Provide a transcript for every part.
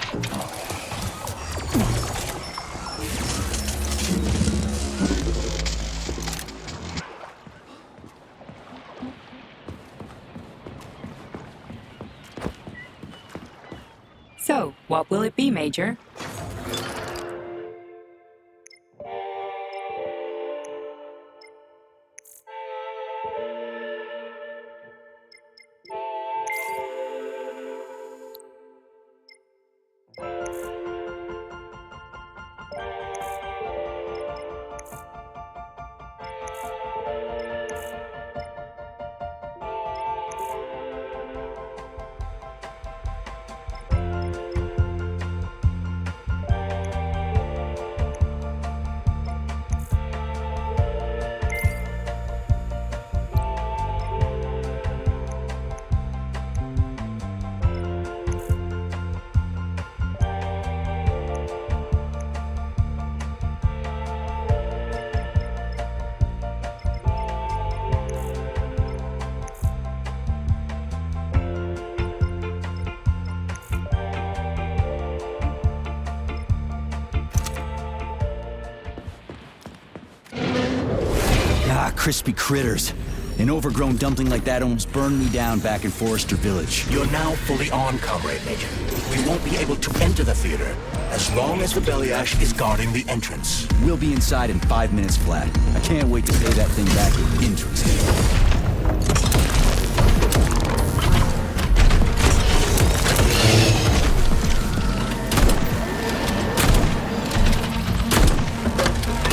So, what will it be, Major? Ah, crispy critters. An overgrown dumpling like that almost burned me down back in Forrester Village. You're now fully armed, Comrade Major. We won't be able to enter the theater as long as the Belly Ash is guarding the entrance. We'll be inside in 5 minutes flat. I can't wait to pay that thing back with interest.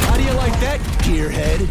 How do you like that, gearhead?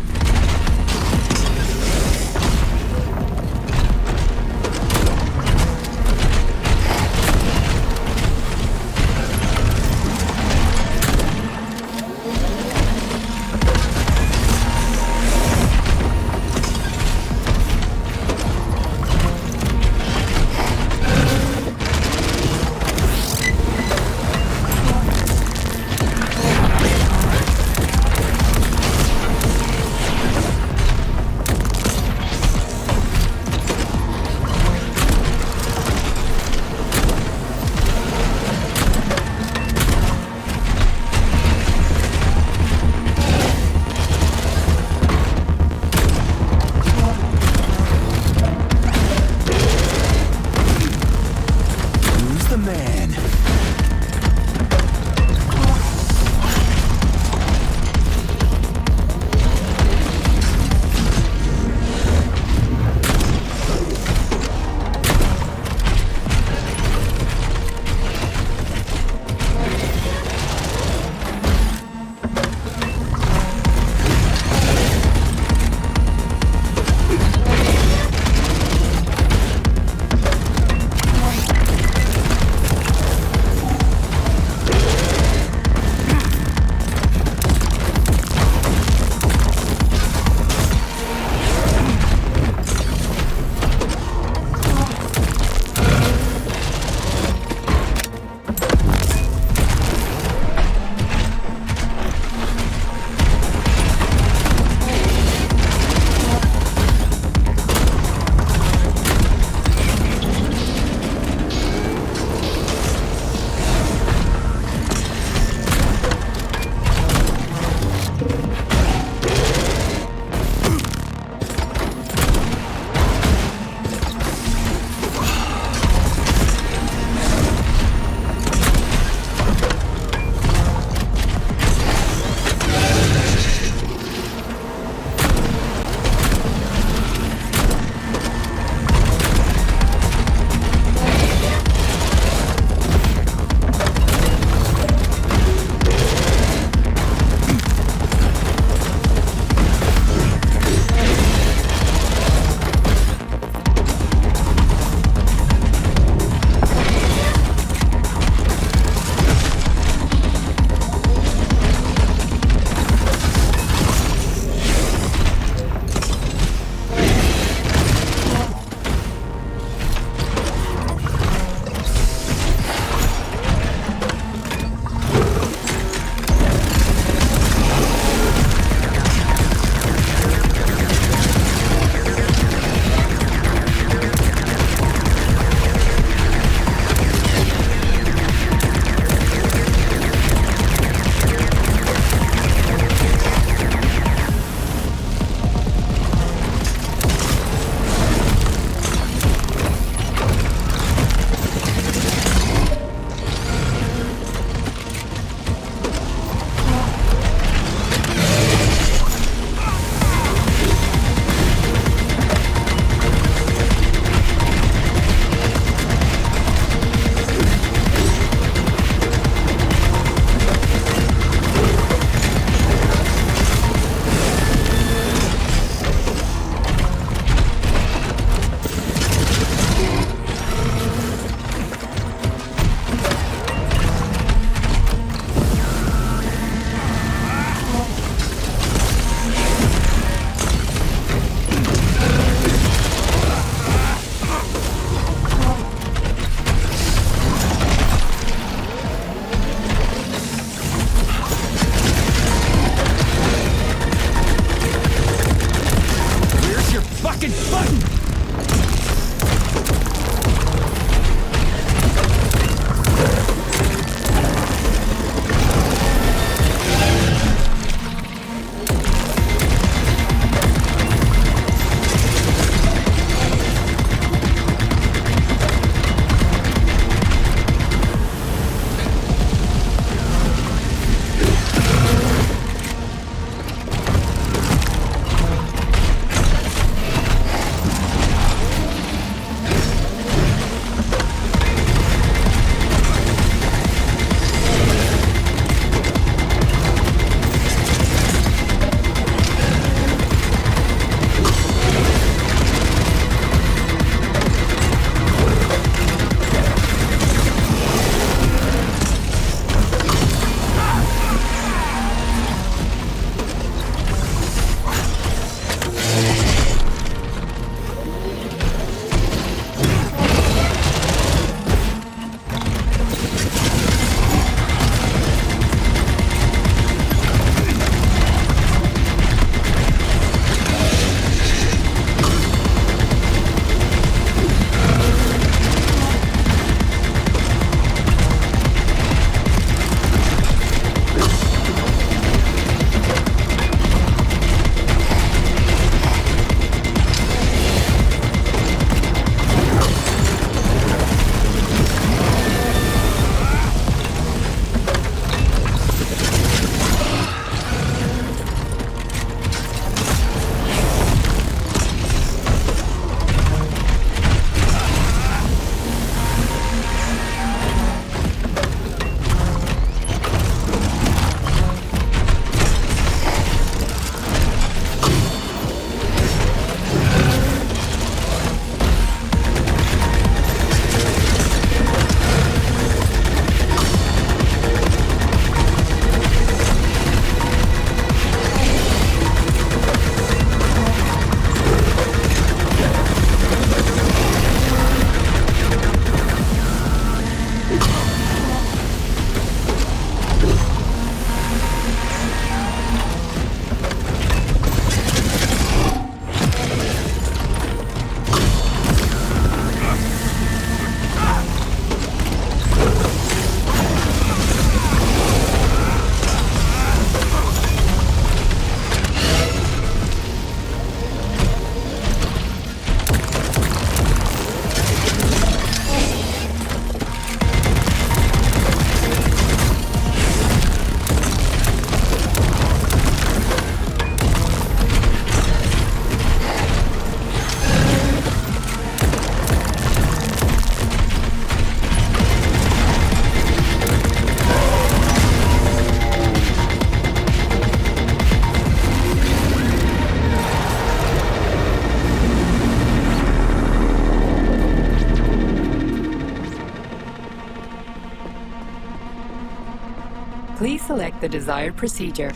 Please select the desired procedure.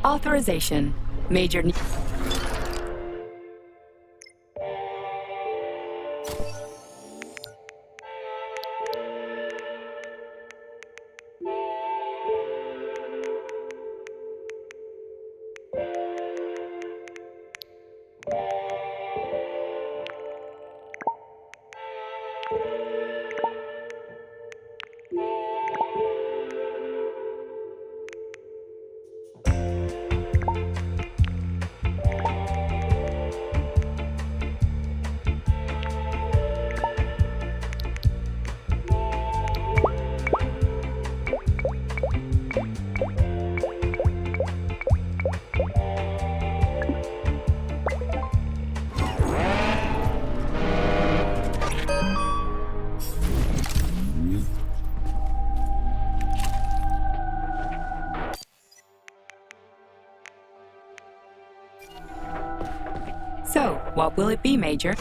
Authorization. Major. So, what will it be, Major?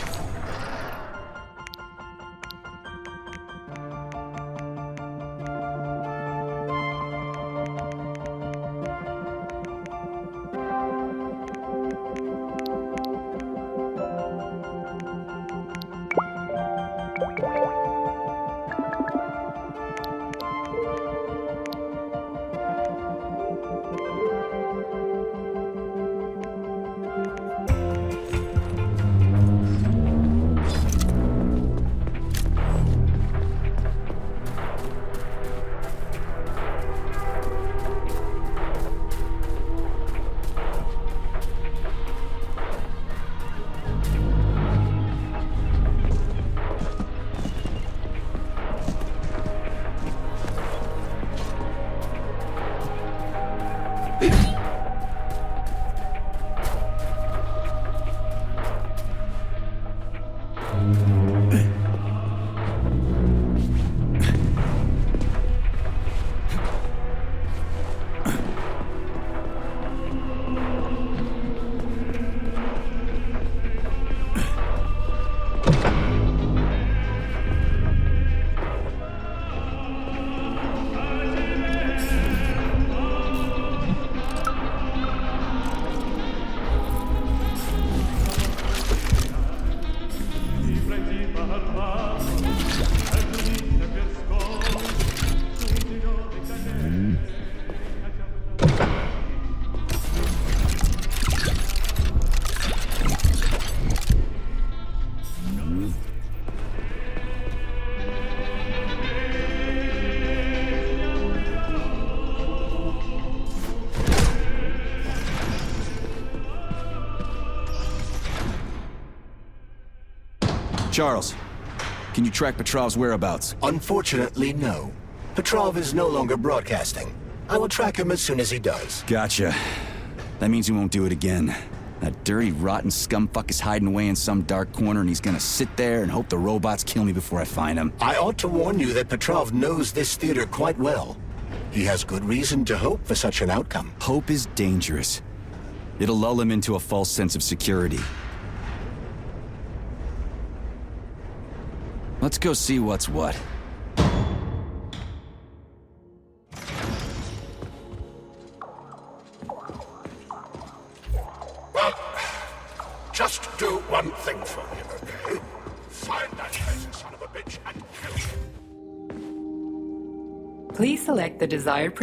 Charles, can you track Petrov's whereabouts? Unfortunately, no. Petrov is no longer broadcasting. I will track him as soon as he does. Gotcha. That means he won't do it again. That dirty, rotten scumfuck is hiding away in some dark corner, and he's gonna sit there and hope the robots kill me before I find him. I ought to warn you that Petrov knows this theater quite well. He has good reason to hope for such an outcome. Hope is dangerous. It'll lull him into a false sense of security. Let's go see what's what. Well, just do one thing for me, okay? Find that crazy son of a bitch and kill him. Please select the desired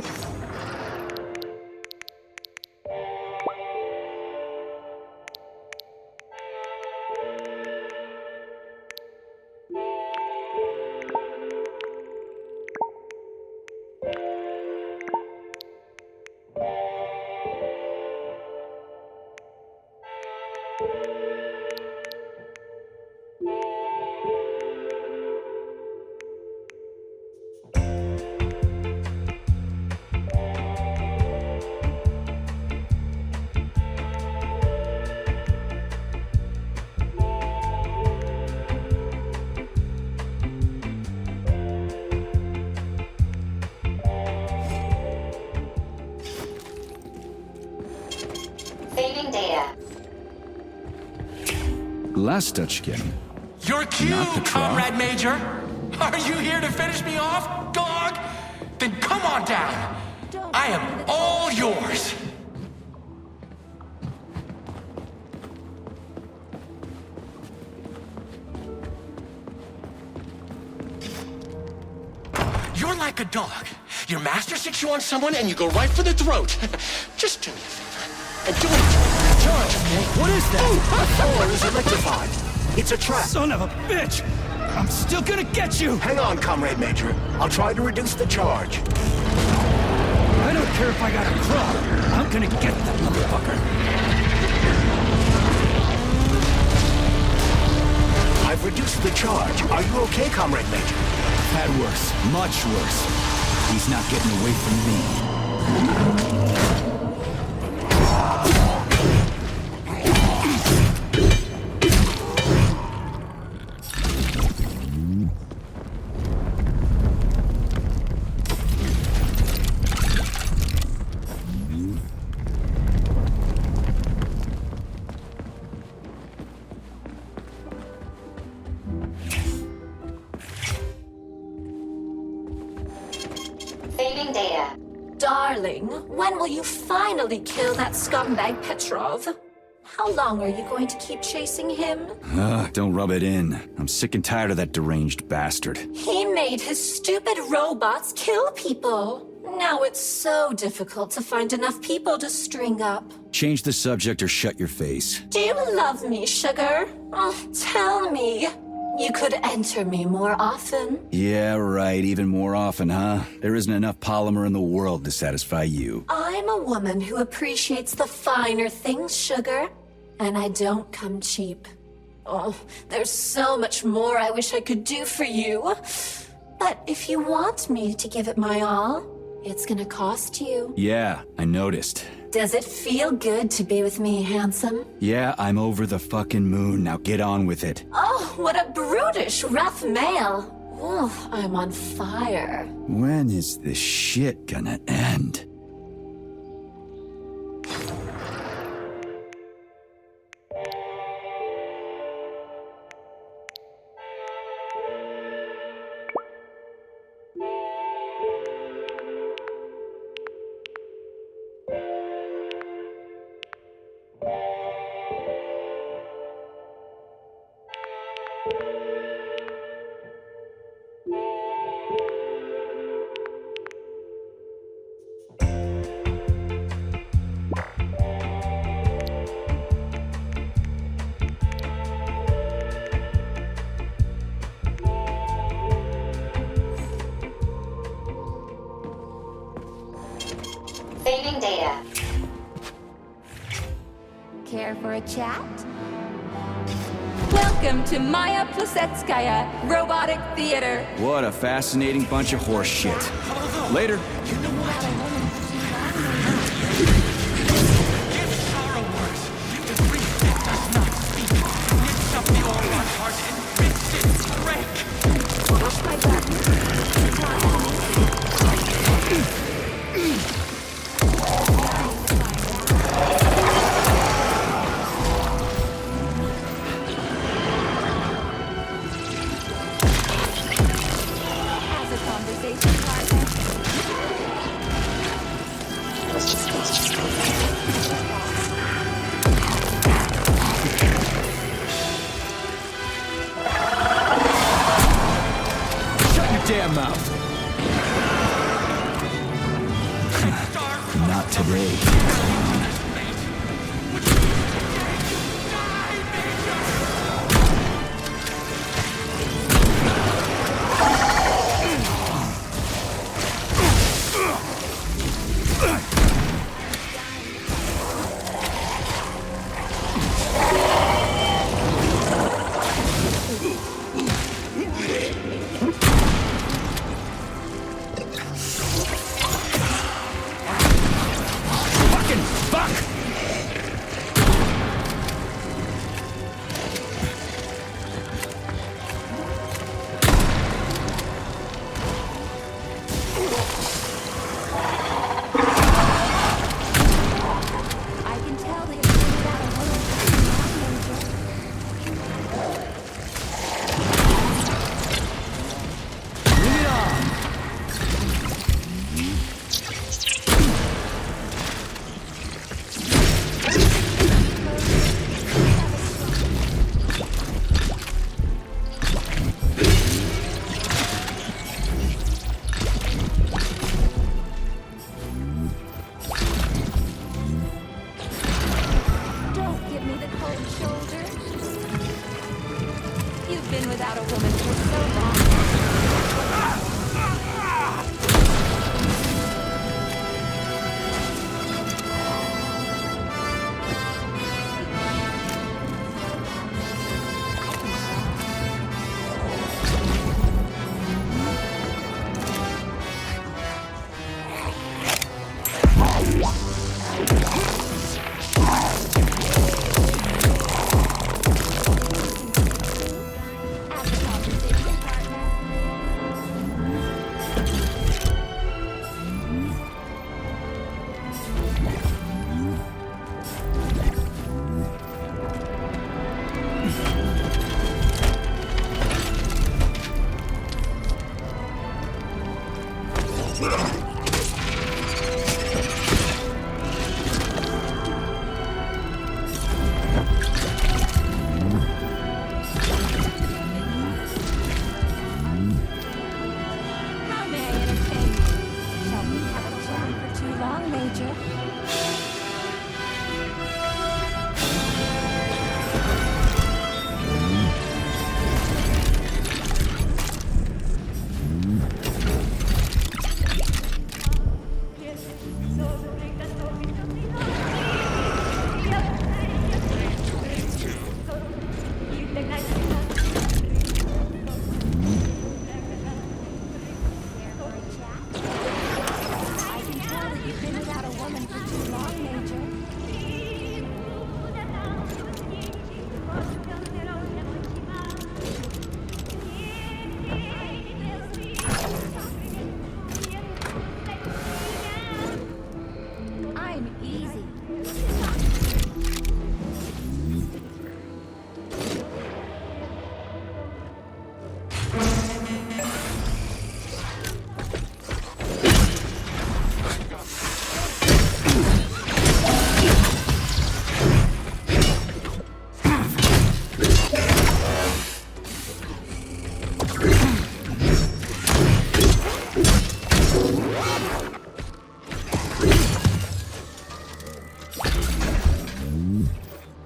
Saving data. Last touch again. Your cue, Not the trough. Comrade Major. Are you here to finish me off, dog? Then come on down. I am all yours. You're like a dog. Your master sticks you on someone and you go right for the throat. Just do me a favor. And do it. Charge. What is that? That one is electrified. It's a trap. Son of a bitch! I'm still gonna get you! Hang on, Comrade Major. I'll try to reduce the charge. I don't care if I gotta crawl. I'm gonna get that motherfucker. I've reduced the charge. Are you okay, Comrade Major? Had worse. Much worse. He's not getting away from me. Saving data. Darling, when will you finally kill that scumbag Petrov? How long are you going to keep chasing him? Don't rub it in. I'm sick and tired of that deranged bastard. He made his stupid robots kill people. Now it's so difficult to find enough people to string up. Change the subject or shut your face. Do you love me, sugar? Oh, tell me. You could enter me more often. Yeah, right. Even more often, huh? There isn't enough polymer in the world to satisfy you. I'm a woman who appreciates the finer things, sugar. And I don't come cheap. Oh, there's so much more I wish I could do for you. But if you want me to give it my all, it's gonna cost you. Yeah, I noticed. Does it feel good to be with me, handsome? Yeah, I'm over the fucking moon. Now get on with it. Oh, what a brutish, rough male. Oh, I'm on fire. When is this shit gonna end? Saving data. Care for a chat? Welcome to Maya Plasetskaya Robotic Theater. What a fascinating bunch of horse shit. Later. You know what? Give sorrow words. The grief that does not speak. Knits up the all-rot heart and makes it break. Push my button. As a conversation partner. been without a woman for so long. How may I entertain you? Shall we have a chat for too long, Major? I can tell that you've been without a woman for too long, Major. I'm easy.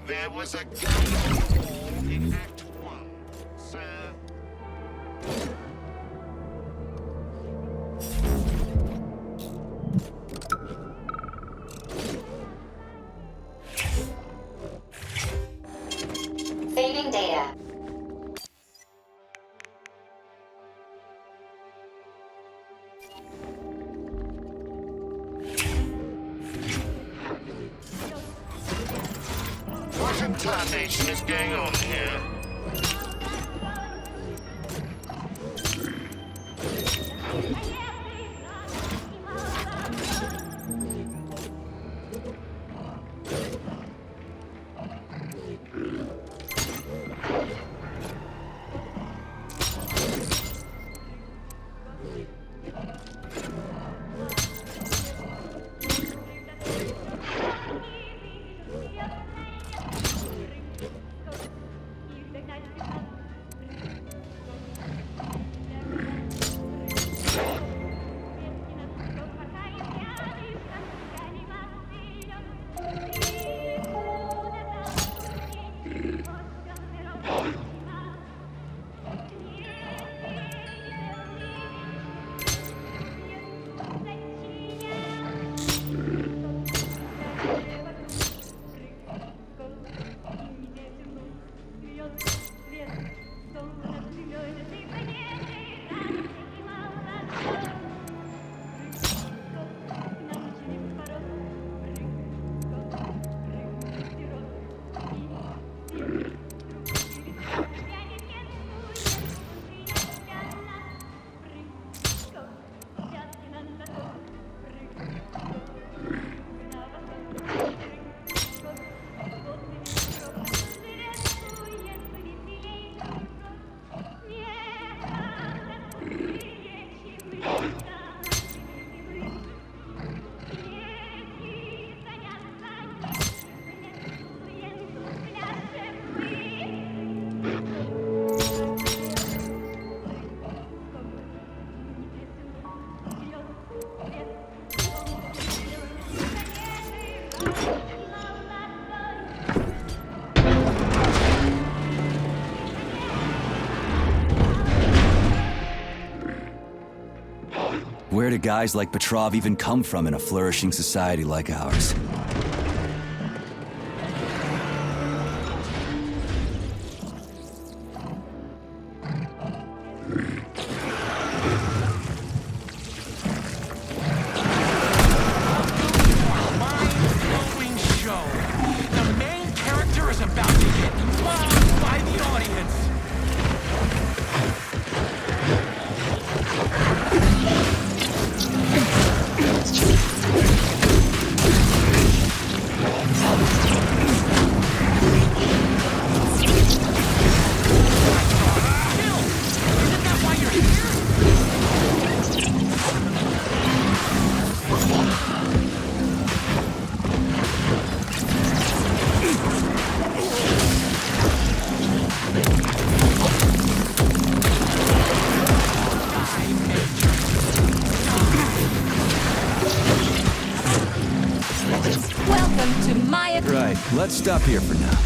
There was a gun in Act 1, sir. Saving data. What in tarnation is going on here? Where do guys like Petrov even come from in a flourishing society like ours? Mind-blowing show. The main character is about to get loved by the audience. Kill! Isn't that why you're here? Welcome to my... Right, let's stop here for now.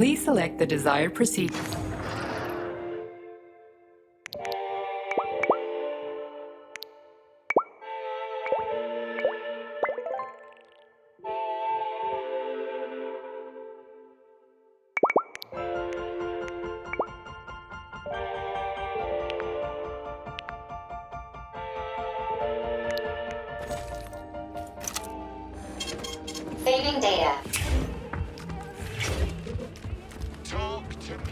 Please select the desired procedure. Saving data. Talk to me.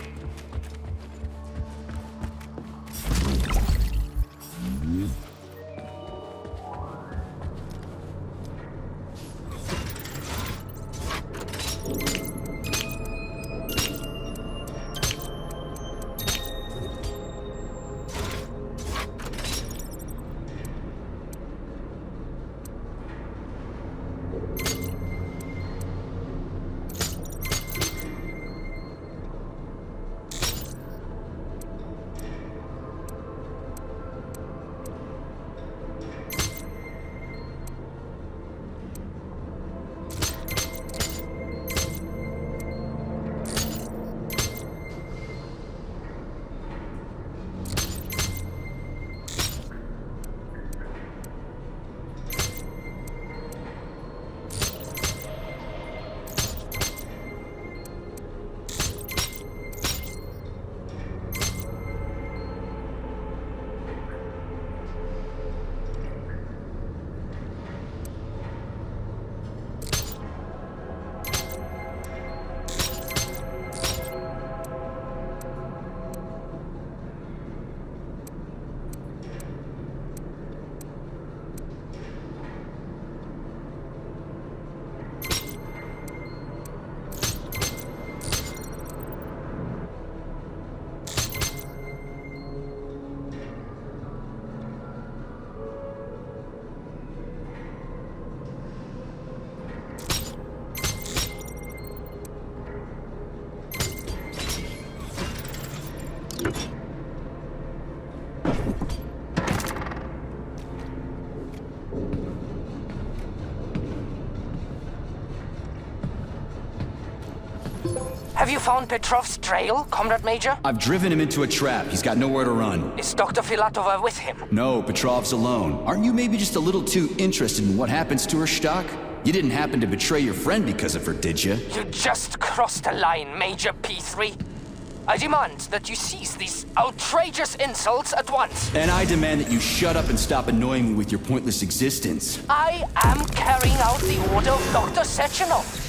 Have you found Petrov's trail, Comrade Major? I've driven him into a trap. He's got nowhere to run. Is Dr. Filatova with him? No, Petrov's alone. Aren't you maybe just a little too interested in what happens to her, Stock? You didn't happen to betray your friend because of her, did you? You just crossed a line, Major P3. I demand that you cease these outrageous insults at once. And I demand that you shut up and stop annoying me with your pointless existence. I am carrying out the order of Dr. Sechenov.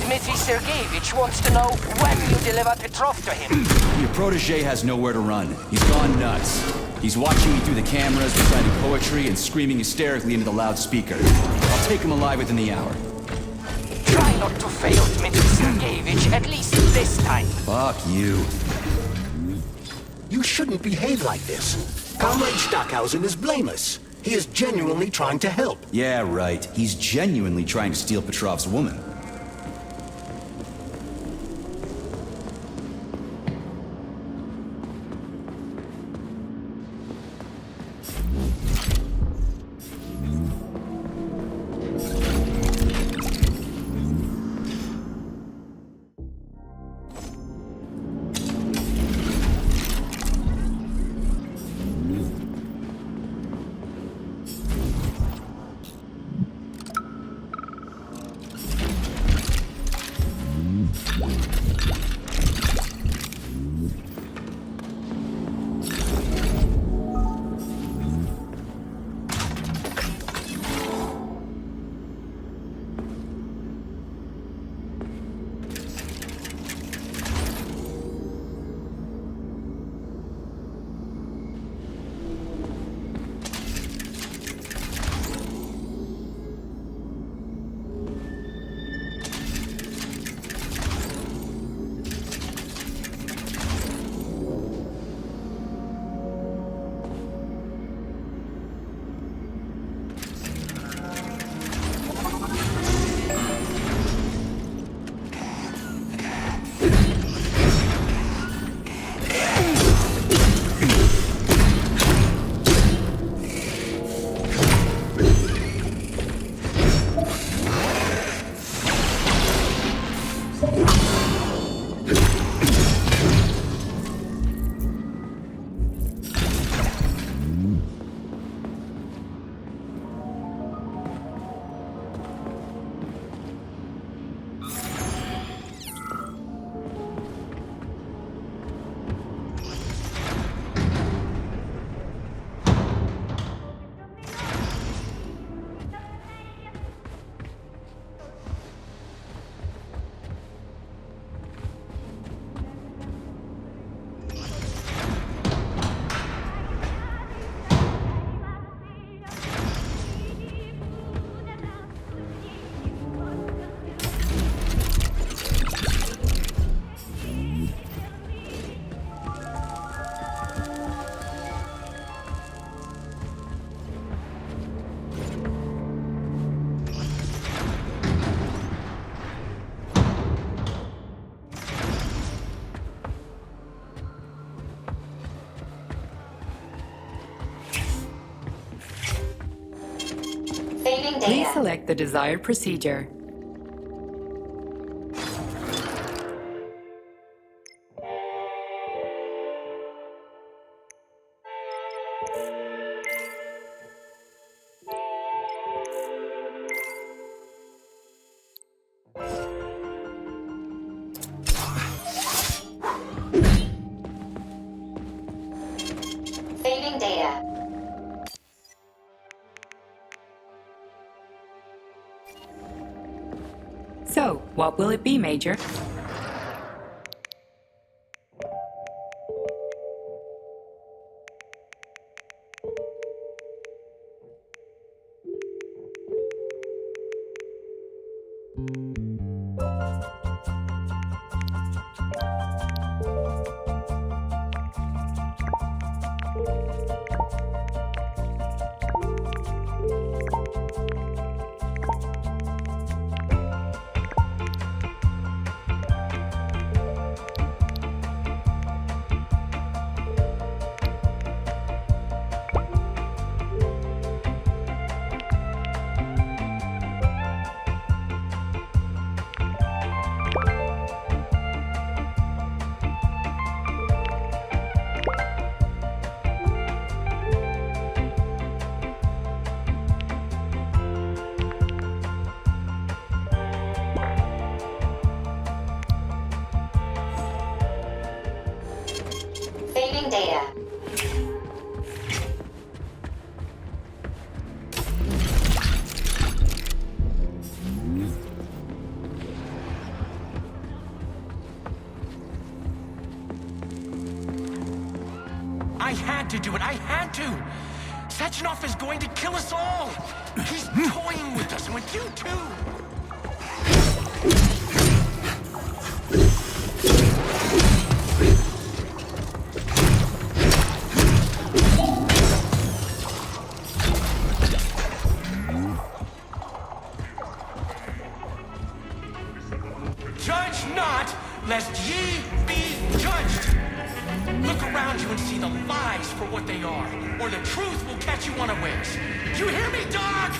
Dmitry Sergeyevich wants to know when you deliver Petrov to him. Your protege has nowhere to run. He's gone nuts. He's watching me through the cameras, reciting poetry, and screaming hysterically into the loudspeaker. I'll take him alive within the hour. Try not to fail, Dmitry Sergeyevich, at least this time. Fuck you. You shouldn't behave like this. Comrade Stockhausen is blameless. He is genuinely trying to help. Yeah, right. He's genuinely trying to steal Petrov's woman. Saving Please data. select the desired procedure. Saving data. So, what will it be, Major? Saving data. I had to do it. I had to. Sechenov is going to kill us all. He's toying with us, and with you too. Judge not, lest ye be judged. Look around you and see the lies for what they are, or the truth will catch you unawares. You hear me, dog?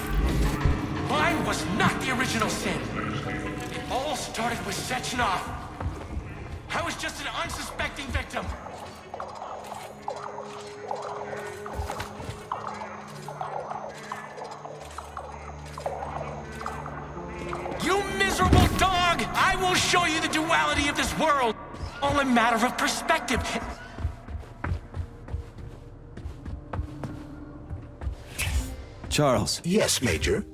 Mine was not the original sin. It all started with Sechenov. I was just an unsuspecting victim. You miserable dog! I will show you the duality of this world. All a matter of perspective. Charles, Yes, Major.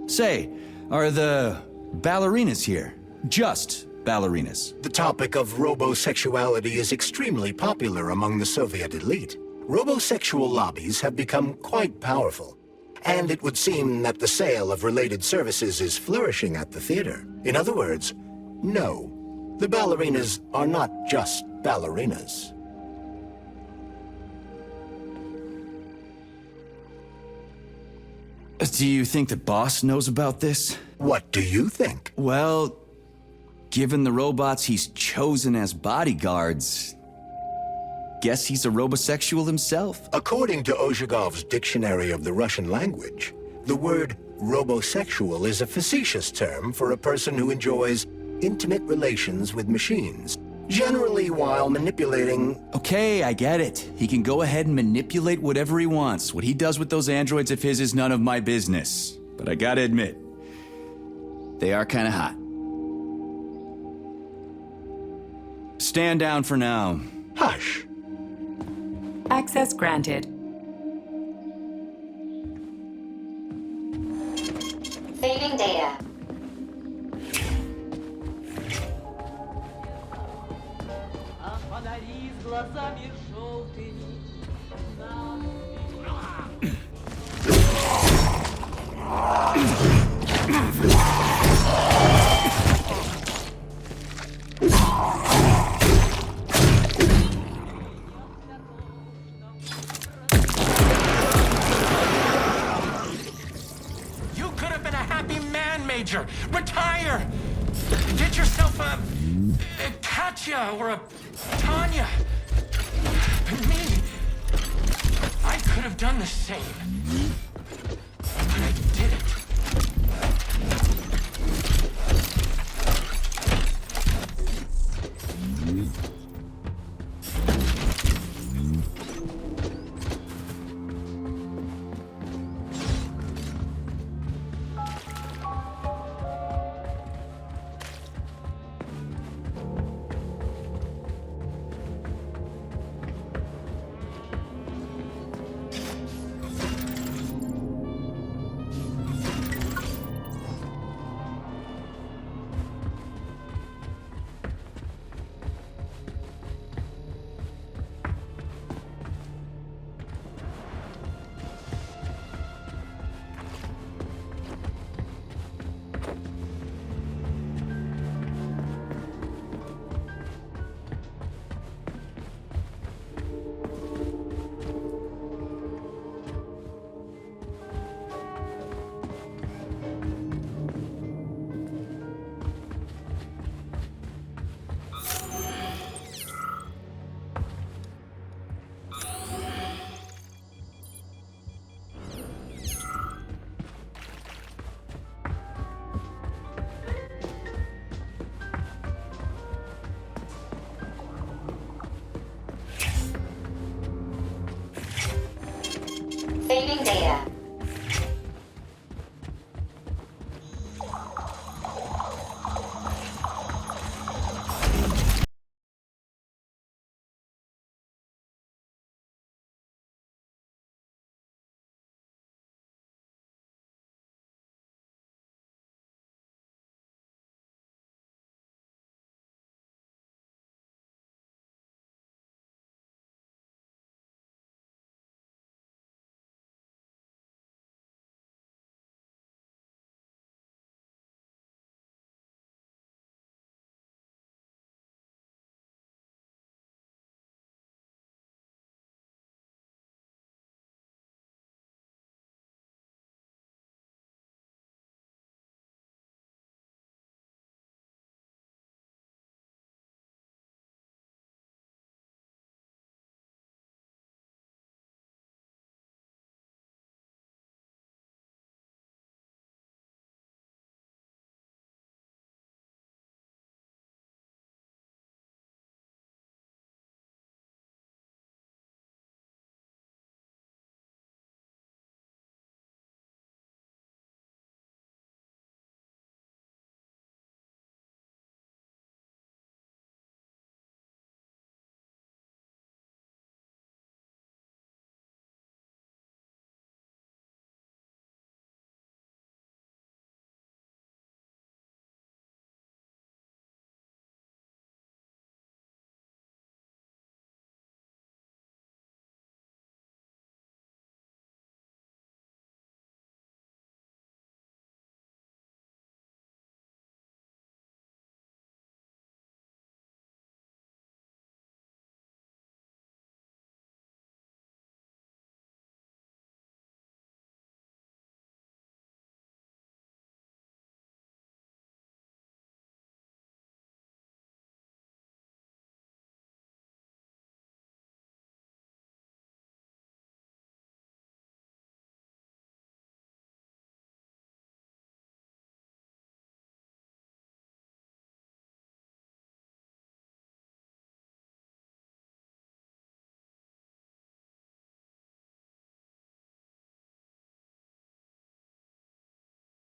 say, are the ballerinas here? Just ballerinas. The topic of robosexuality is extremely popular among the Soviet elite. Robosexual lobbies have become quite powerful, and it would seem that the sale of related services is flourishing at the theater. In other words, no, the ballerinas are not just ballerinas. Do you think the boss knows about this? What do you think? Well, given the robots he's chosen as bodyguards, guess he's a robosexual himself. According to Ozhigov's Dictionary of the Russian Language, the word robosexual is a facetious term for a person who enjoys intimate relations with machines, generally while manipulating... Okay, I get it. He can go ahead and manipulate whatever he wants. What he does with those androids of his is none of my business. But I gotta admit, they are kinda hot. Stand down for now. Hush! Access granted. Saving data. You could have been a happy man, Major. Retire. Get yourself a Katya or a Tanya. I could have done the same. But I didn't. Saving data.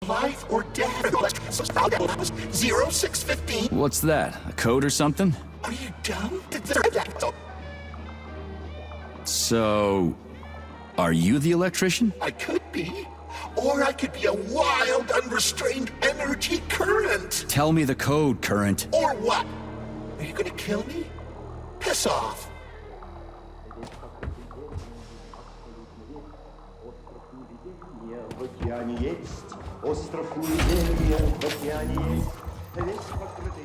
Life or death. 0615. What's that? A code or something? Are you dumb? So, are you the electrician? I could be. Or I could be a wild, unrestrained energy current. Tell me the code, Current. Or what? Are you gonna kill me? Piss off. В океане есть, остров неведения в океане есть, весь покрытый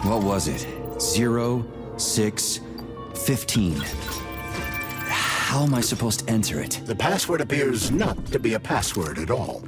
What was it? 0, 6, 15. How am I supposed to enter it? The password appears not to be a password at all.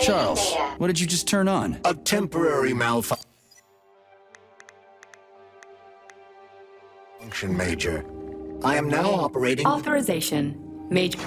Charles, data. what did you just turn on? A temporary malfunction, Major. I am now operating... Authorization. Major.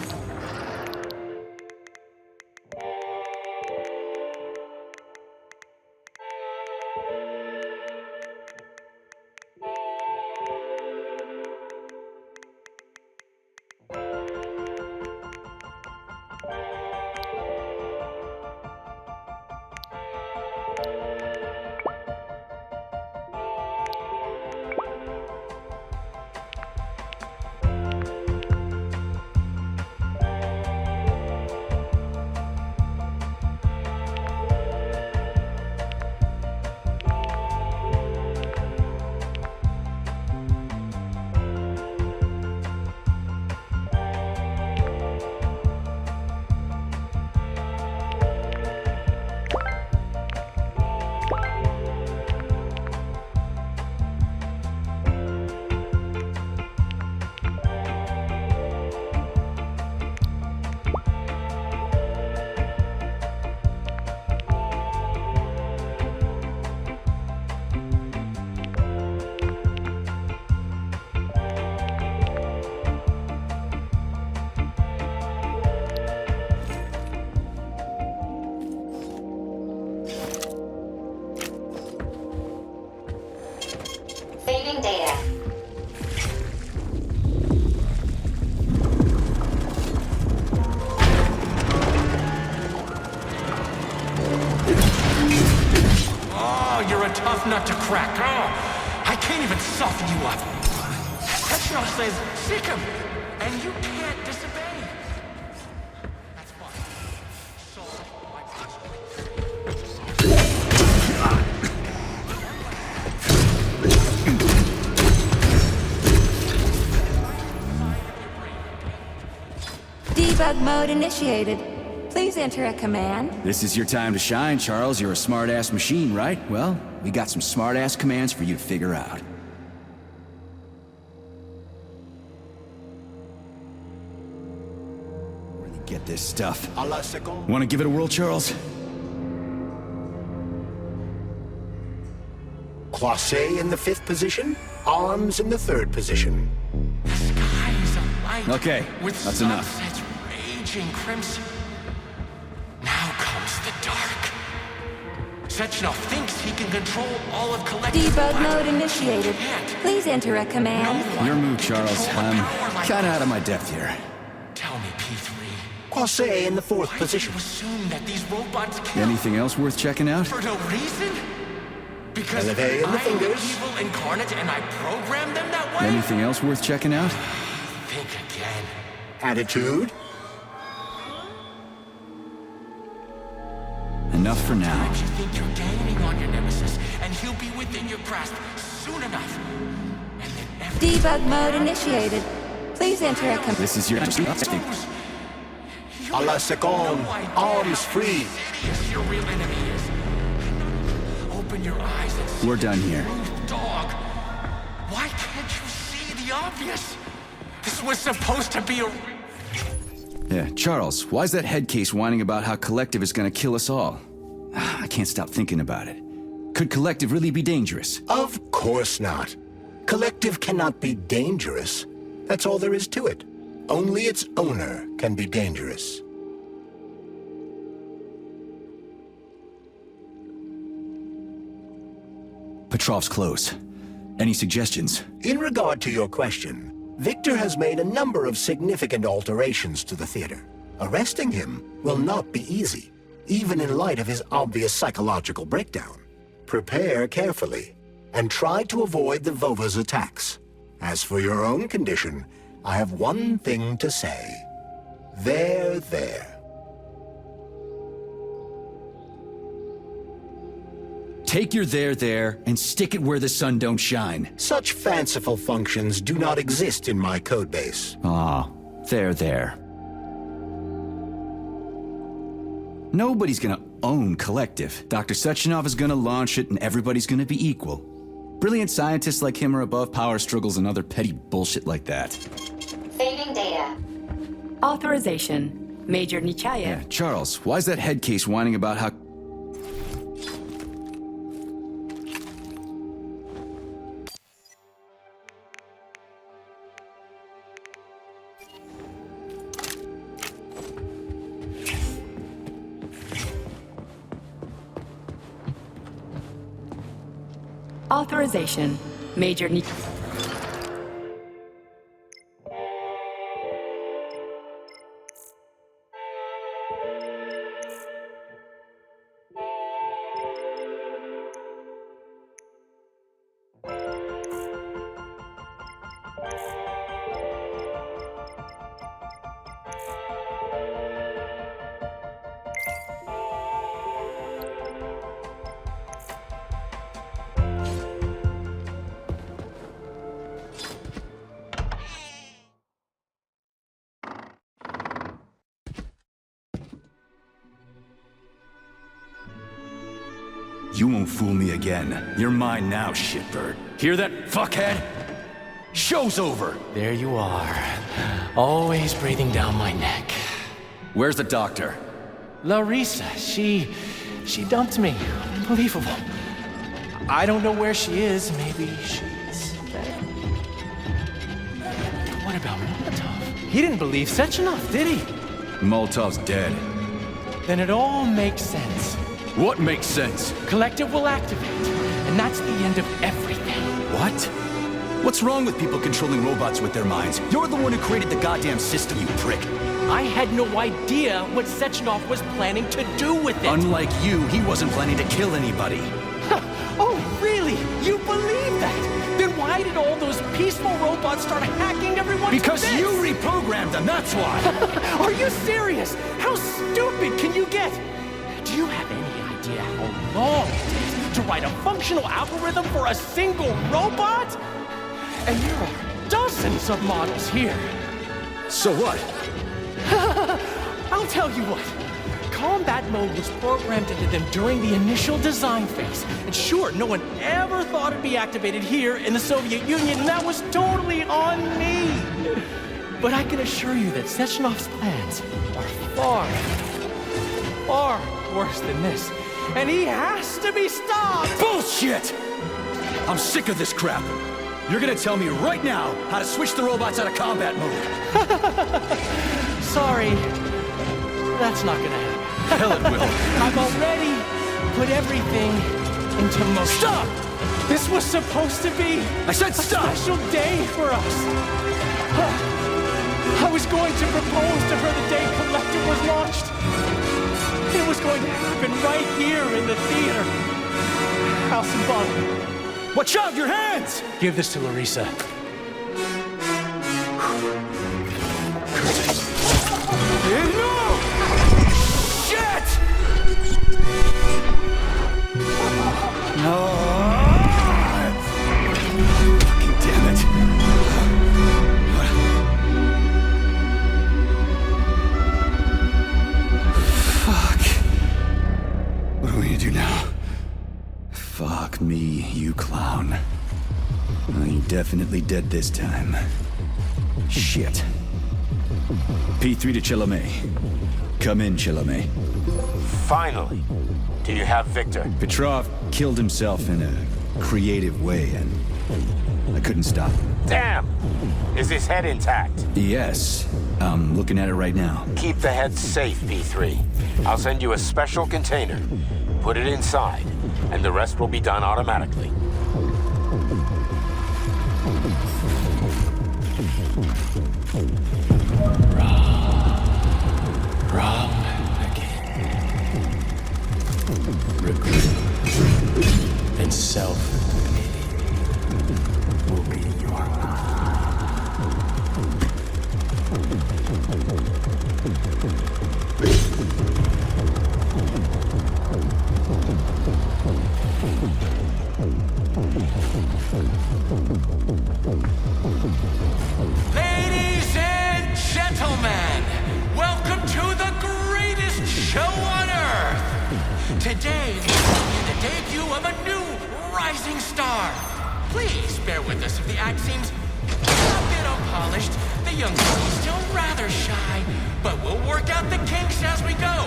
Saving data. Oh, you're a tough nut to crack. Oh, I can't even soften you up. Sectional says, seek him, and you can't disobey. That's fine. Solve my puzzle. Debug mode initiated. Please enter a command. This is your time to shine, Charles. You're a smart-ass machine, right? Well, we got some smart-ass commands for you to figure out. Really get this stuff. A la seconde. Want to give it a whirl, Charles? Croisset in the 5th position, arms in the 3rd position. The sky is alight. Okay, with that's enough. sunsets raging crimson. Now comes the dark. Sechenov thinks he can control all of collective Debug life. mode initiated. He can't. Please enter a command. No one Your move, Charles. control a I'm power like kinda that. out of my depth here. Tell me, P3. Croisset in the 4th Why do position. you assume that these robots kill Anything else worth checking out? for no reason? Because Elevate in the I'm fingers. evil incarnate and I programmed them that way? Anything else worth checking out? Think again. Attitude, Enough for now. Sometimes you think you're gaining on your nemesis, and he'll be within your grasp soon enough. And then every Debug mode initiated. Please enter a command. This is your... a la seconde, arms free. Insidious your real enemy is. Open your eyes and see We're done here. the truth, dog. Why can't you see the obvious? This was supposed to be a... Yeah, Charles, why's that head case whining about how Collective is gonna kill us all? I can't stop thinking about it. Could Collective really be dangerous? Of course not. Collective cannot be dangerous. That's all there is to it. Only its owner can be dangerous. Petrov's close. Any suggestions? In regard to your question, Victor has made a number of significant alterations to the theater. Arresting him will not be easy, even in light of his obvious psychological breakdown. Prepare carefully, and try to avoid the Vova's attacks. As for your own condition, I have one thing to say. There. Take your there, and stick it where the sun don't shine. Such fanciful functions do not exist in my codebase. Aw, there. Nobody's gonna own Collective. Dr. Sechenov is gonna launch it, and everybody's gonna be equal. Brilliant scientists like him are above power struggles and other petty bullshit like that. Saving data. Authorization. Major Nichayev. Yeah, Charles, why's that head case whining about how... Authorization. Major Nichayev. You won't fool me again. You're mine now, shitbird. Hear that, fuckhead? Show's over! There you are. Always breathing down my neck. Where's the doctor? Larissa, she dumped me. Unbelievable. I don't know where she is. Maybe she's dead. What about Molotov? He didn't believe Sechenov, did he? Molotov's dead. Then it all makes sense. What makes sense? Collective will activate, and that's the end of everything. What? What's wrong with people controlling robots with their minds? You're the one who created the goddamn system, you prick. I had no idea what Sechenov was planning to do with it. Unlike you, he wasn't planning to kill anybody. Oh, really? You believe that? Then why did all those peaceful robots start hacking everyone? Because you reprogrammed them, that's why! Are you serious? How stupid can you get? Do you have any idea how long it takes to write a functional algorithm for a single robot? And there are dozens of models here. So what? I'll tell you what. Combat mode was programmed into them during the initial design phase. And sure, no one ever thought it'd be activated here in the Soviet Union, and that was totally on me. But I can assure you that Sechenov's plans are far worse than this. And he has to be stopped! Bullshit! I'm sick of this crap. You're gonna tell me right now how to switch the robots out of combat mode. Sorry, that's not gonna happen. Hell it will. I've already put everything into motion. Stop! This was supposed to be I said stop! a special day for us. I was going to propose to her the day Collective was launched. It was going to happen right here in the theater. How symbolic. Watch out, your hands! Give this to Larissa. No! Shit! No! Fucking damn it. Fuck. What are we gonna do now? Fuck me, you clown. Well, you're definitely dead this time. Shit. P3 to Chalamet. Come in, Chalamet. Finally. Do you have Victor? Petrov killed himself in a creative way, and I couldn't stop him. Damn! Is his head intact? Yes. I'm looking at it right now. Keep the head safe, P3. I'll send you a special container. Put it inside, and the rest will be done automatically. Wrong again. Regret And self-pity will be your Ladies and gentlemen, welcome to the greatest show on Earth. Today, the debut of a new rising star. Please bear with us if the act seems A bit unpolished, the young lady's still rather shy, but we'll work out the kinks as we go.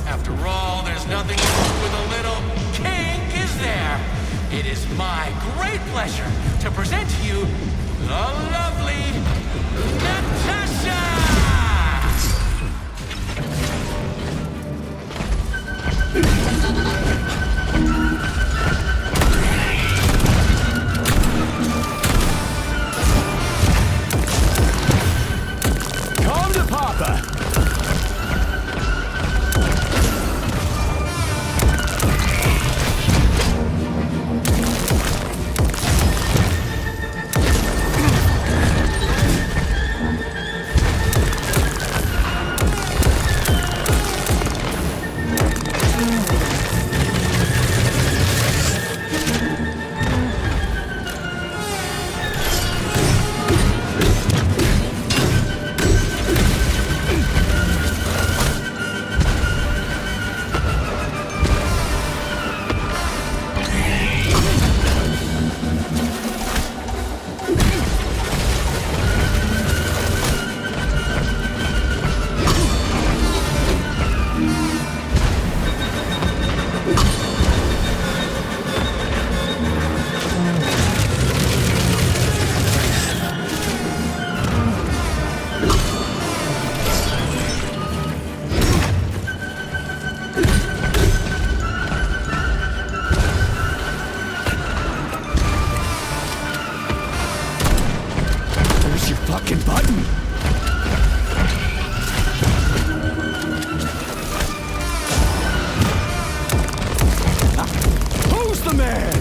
After all, there's nothing wrong with a little kink, is there? It is my great pleasure to present to you the lovely Natasha! Come to Papa! Fucking button! Who's the man?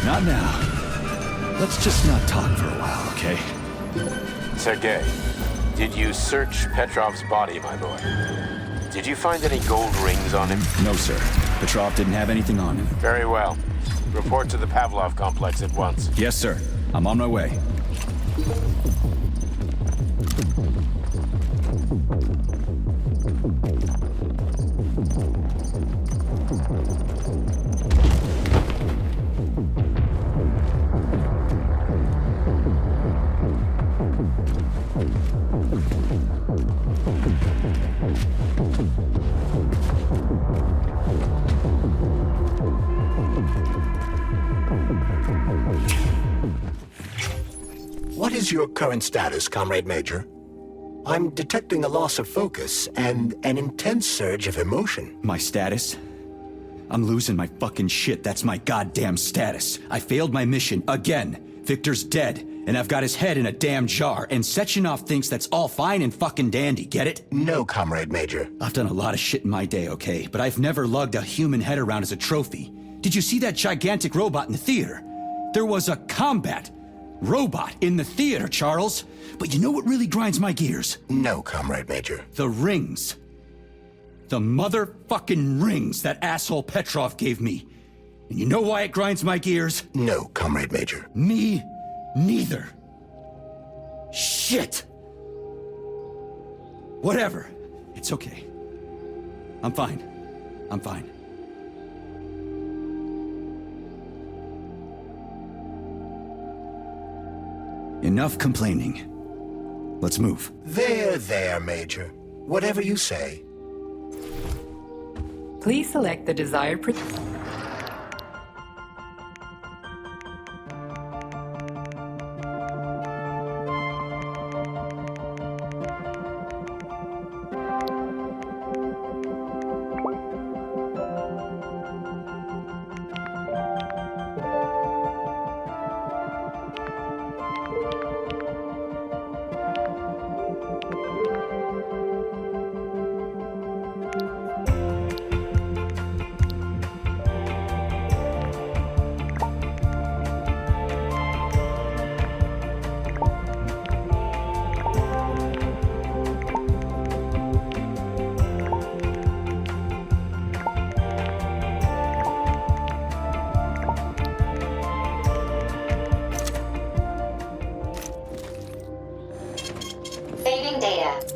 Not now. Let's just not talk for a while, okay? Sergei, did you search Petrov's body, my boy? Did you find any gold rings on him? No, sir. Petrov didn't have anything on him. Very well. Report to the Pavlov complex at once. Yes, sir. I'm on my way. What is your current status, Comrade Major? I'm detecting a loss of focus and an intense surge of emotion. My status? I'm losing my fucking shit. That's my goddamn status. I failed my mission again. Victor's dead, and I've got his head in a damn jar, and Sechenov thinks that's all fine and fucking dandy, get it? No, Comrade Major. I've done a lot of shit in my day, okay? But I've never lugged a human head around as a trophy. Did you see that gigantic robot in the theater? There was a combat robot in the theater, Charles. But you know what really grinds my gears? No, Comrade Major. The rings. The motherfucking rings that asshole Petrov gave me. And you know why it grinds my gears? No, Comrade Major. Me neither. Shit. Whatever. It's okay. I'm fine. I'm fine. Enough complaining. Let's move. There, Major. Whatever you say. Please select the desired Saving data.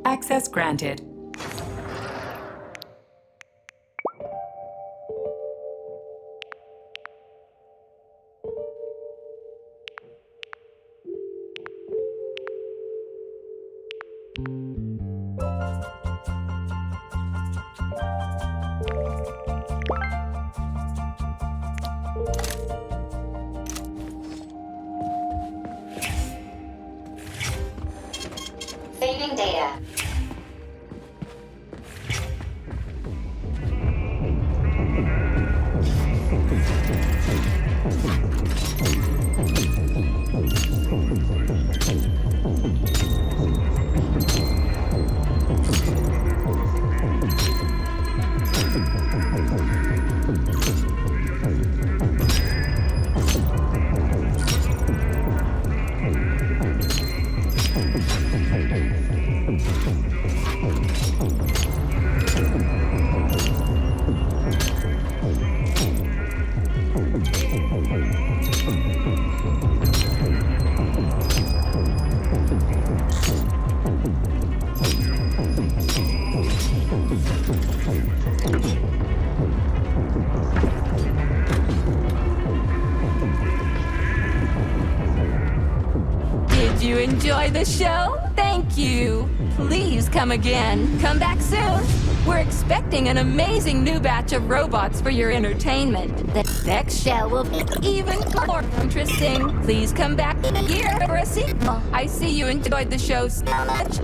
access granted. Saving data. Did you enjoy the show? Thank you. Please come again. Come back soon. We're expecting an amazing new batch of robots for your entertainment. The next show will be even more interesting. Please come back here for a sequel. I see you enjoyed the show so much.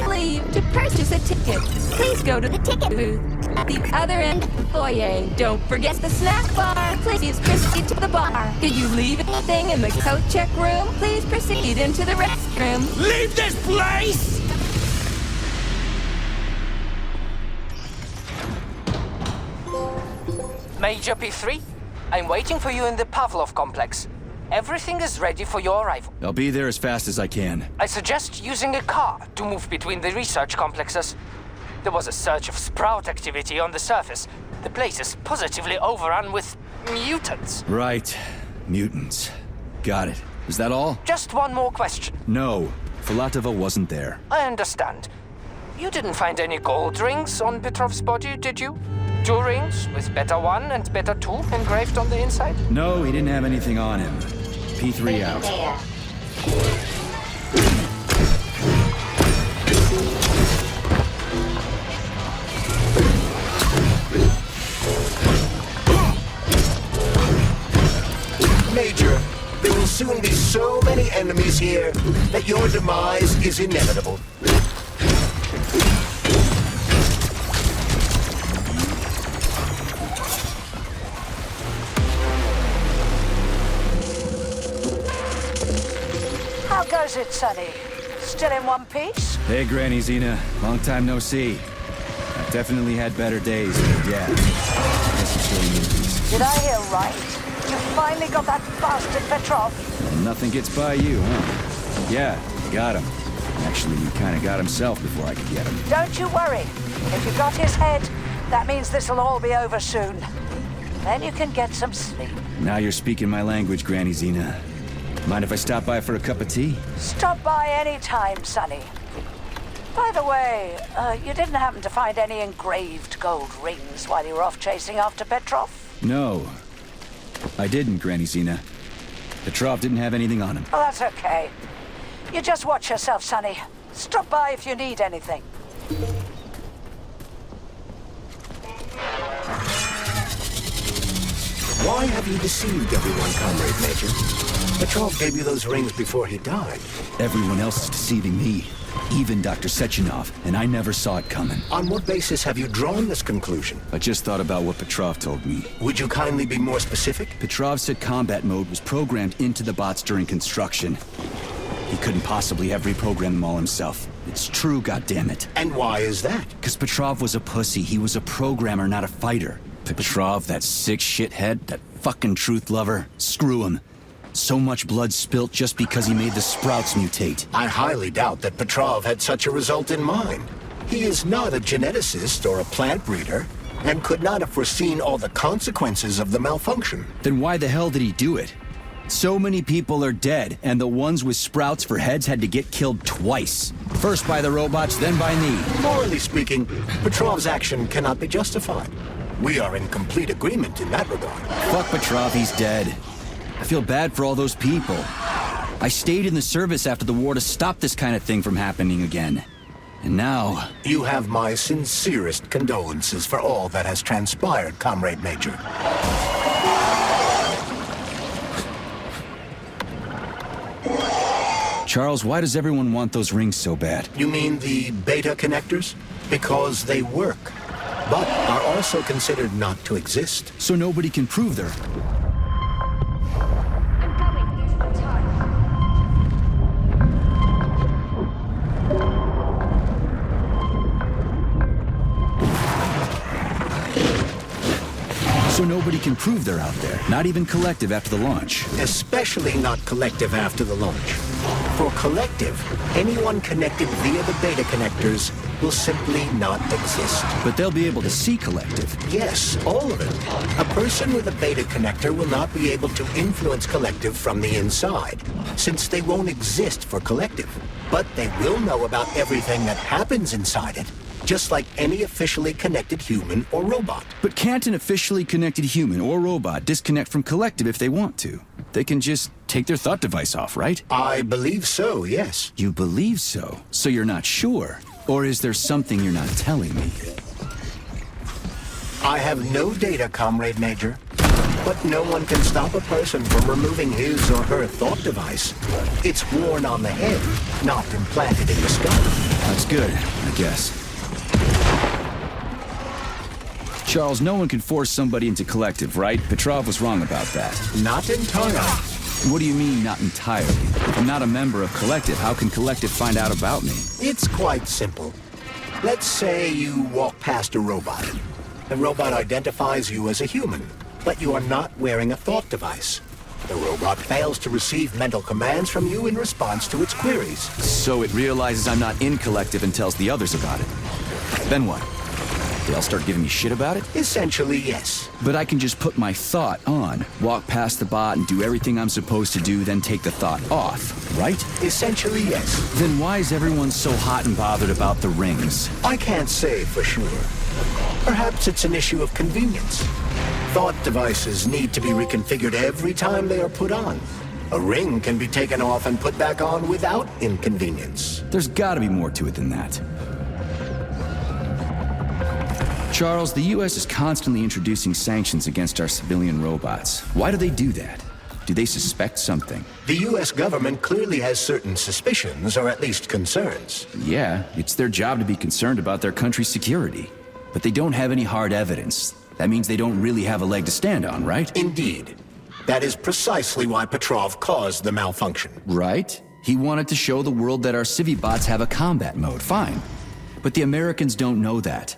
Leave to purchase a ticket. Please go to the ticket booth at the other end of the foyer. Don't forget the snack bar. Please proceed to the bar. Did you leave anything in the coat check room? Please proceed into the restroom. Leave this place! Major P3, I'm waiting for you in the Pavlov complex. Everything is ready for your arrival. I'll be there as fast as I can. I suggest using a car to move between the research complexes. There was a surge of sprout activity on the surface. The place is positively overrun with mutants. Right. Mutants. Got it. Is that all? Just one more question. No. Filatova wasn't there. I understand. You didn't find any gold rings on Petrov's body, did you? 2 rings with Beta 1 and Beta 2 engraved on the inside? No, he didn't have anything on him. P3 Saving out. data. Major, there will soon be so many enemies here that your demise is inevitable. How goes it, Sonny? Still in one piece? Hey, Granny Xena. Long time no see. I've definitely had better days, but yeah. Guess it's really movies. Did I hear right? You finally got that bastard Petrov? Well, nothing gets by you, huh? Yeah, got him. Actually, he kind of got himself before I could get him. Don't you worry. If you got his head, that means this'll all be over soon. Then you can get some sleep. Now you're speaking my language, Granny Xena. Mind if I stop by for a cup of tea? Stop by any time, Sonny. By the way, you didn't happen to find any engraved gold rings while you were off chasing after Petrov? No. I didn't, Granny Xena. Petrov didn't have anything on him. Oh, that's okay. You just watch yourself, Sonny. Stop by if you need anything. Why have you deceived everyone, Comrade Major? Petrov gave you those rings before he died. Everyone else is deceiving me. Even Dr. Sechenov, and I never saw it coming. On what basis have you drawn this conclusion? I just thought about what Petrov told me. Would you kindly be more specific? Petrov said combat mode was programmed into the bots during construction. He couldn't possibly have reprogrammed them all himself. It's true, goddammit. And why is that? Because Petrov was a pussy. He was a programmer, not a fighter. Petrov, that sick shithead, that fucking truth lover, screw him. So much blood spilt just because he made the sprouts mutate. I highly doubt that Petrov had such a result in mind. He is not a geneticist or a plant breeder, and could not have foreseen all the consequences of the malfunction. Then why the hell did he do it? So many people are dead, and the ones with sprouts for heads had to get killed twice. First by the robots, then by me. Morally speaking, Petrov's action cannot be justified. We are in complete agreement in that regard. Fuck Petrov, he's dead. I feel bad for all those people. I stayed in the service after the war to stop this kind of thing from happening again. And now... You have my sincerest condolences for all that has transpired, Comrade Major. Charles, why does everyone want those rings so bad? You mean the beta connectors? Because they work, but are also considered not to exist. So nobody can prove they're... So nobody can prove they're out there, not even Collective after the launch. Especially not Collective after the launch. For Collective, anyone connected via the beta connectors will simply not exist. But they'll be able to see Collective. Yes, all of it. A person with a beta connector will not be able to influence Collective from the inside, since they won't exist for Collective. But they will know about everything that happens inside it, just like any officially connected human or robot. But can't an officially connected human or robot disconnect from Collective if they want to? They can just take their thought device off, right? I believe so, yes. You believe so? So you're not sure? Or is there something you're not telling me? I have no data, Comrade Major. But no one can stop a person from removing his or her thought device. It's worn on the head, not implanted in the skull. That's good, I guess. Charles, no one can force somebody into Collective, right? Petrov was wrong about that. Not entirely. What do you mean, not entirely? If I'm not a member of Collective, how can Collective find out about me? It's quite simple. Let's say you walk past a robot. The robot identifies you as a human. but you are not wearing a thought device. The robot fails to receive mental commands from you in response to its queries. So it realizes I'm not in Collective and tells the others about it. Then what? They'll start giving me shit about it? Essentially, yes. But I can just put my thought on, walk past the bot and do everything I'm supposed to do, then take the thought off, right? Essentially, yes. Then why is everyone so hot and bothered about the rings? I can't say for sure. Perhaps it's an issue of convenience. Thought devices need to be reconfigured every time they are put on. A ring can be taken off and put back on without inconvenience. There's gotta be more to it than that. Charles, the U.S. is constantly introducing sanctions against our civilian robots. Why do they do that? Do they suspect something? The U.S. government clearly has certain suspicions, or at least concerns. Yeah, it's their job to be concerned about their country's security. But they don't have any hard evidence. That means they don't really have a leg to stand on, right? Indeed. That is precisely why Petrov caused the malfunction. Right? He wanted to show the world that our Civibots have a combat mode, fine. But the Americans don't know that.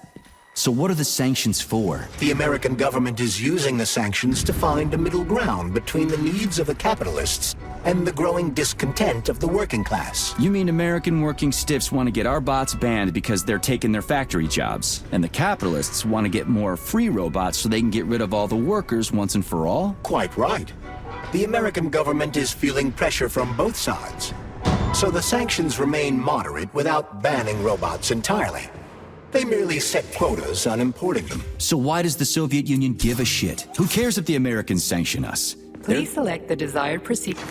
So what are the sanctions for? The American government is using the sanctions to find a middle ground between the needs of the capitalists and the growing discontent of the working class. You mean American working stiffs want to get our bots banned because they're taking their factory jobs, and the capitalists want to get more free robots so they can get rid of all the workers once and for all? Quite right. The American government is feeling pressure from both sides. So the sanctions remain moderate without banning robots entirely. They merely set quotas on importing them. So why does the Soviet Union give a shit? Who cares if the Americans sanction us? Please select the desired procedure.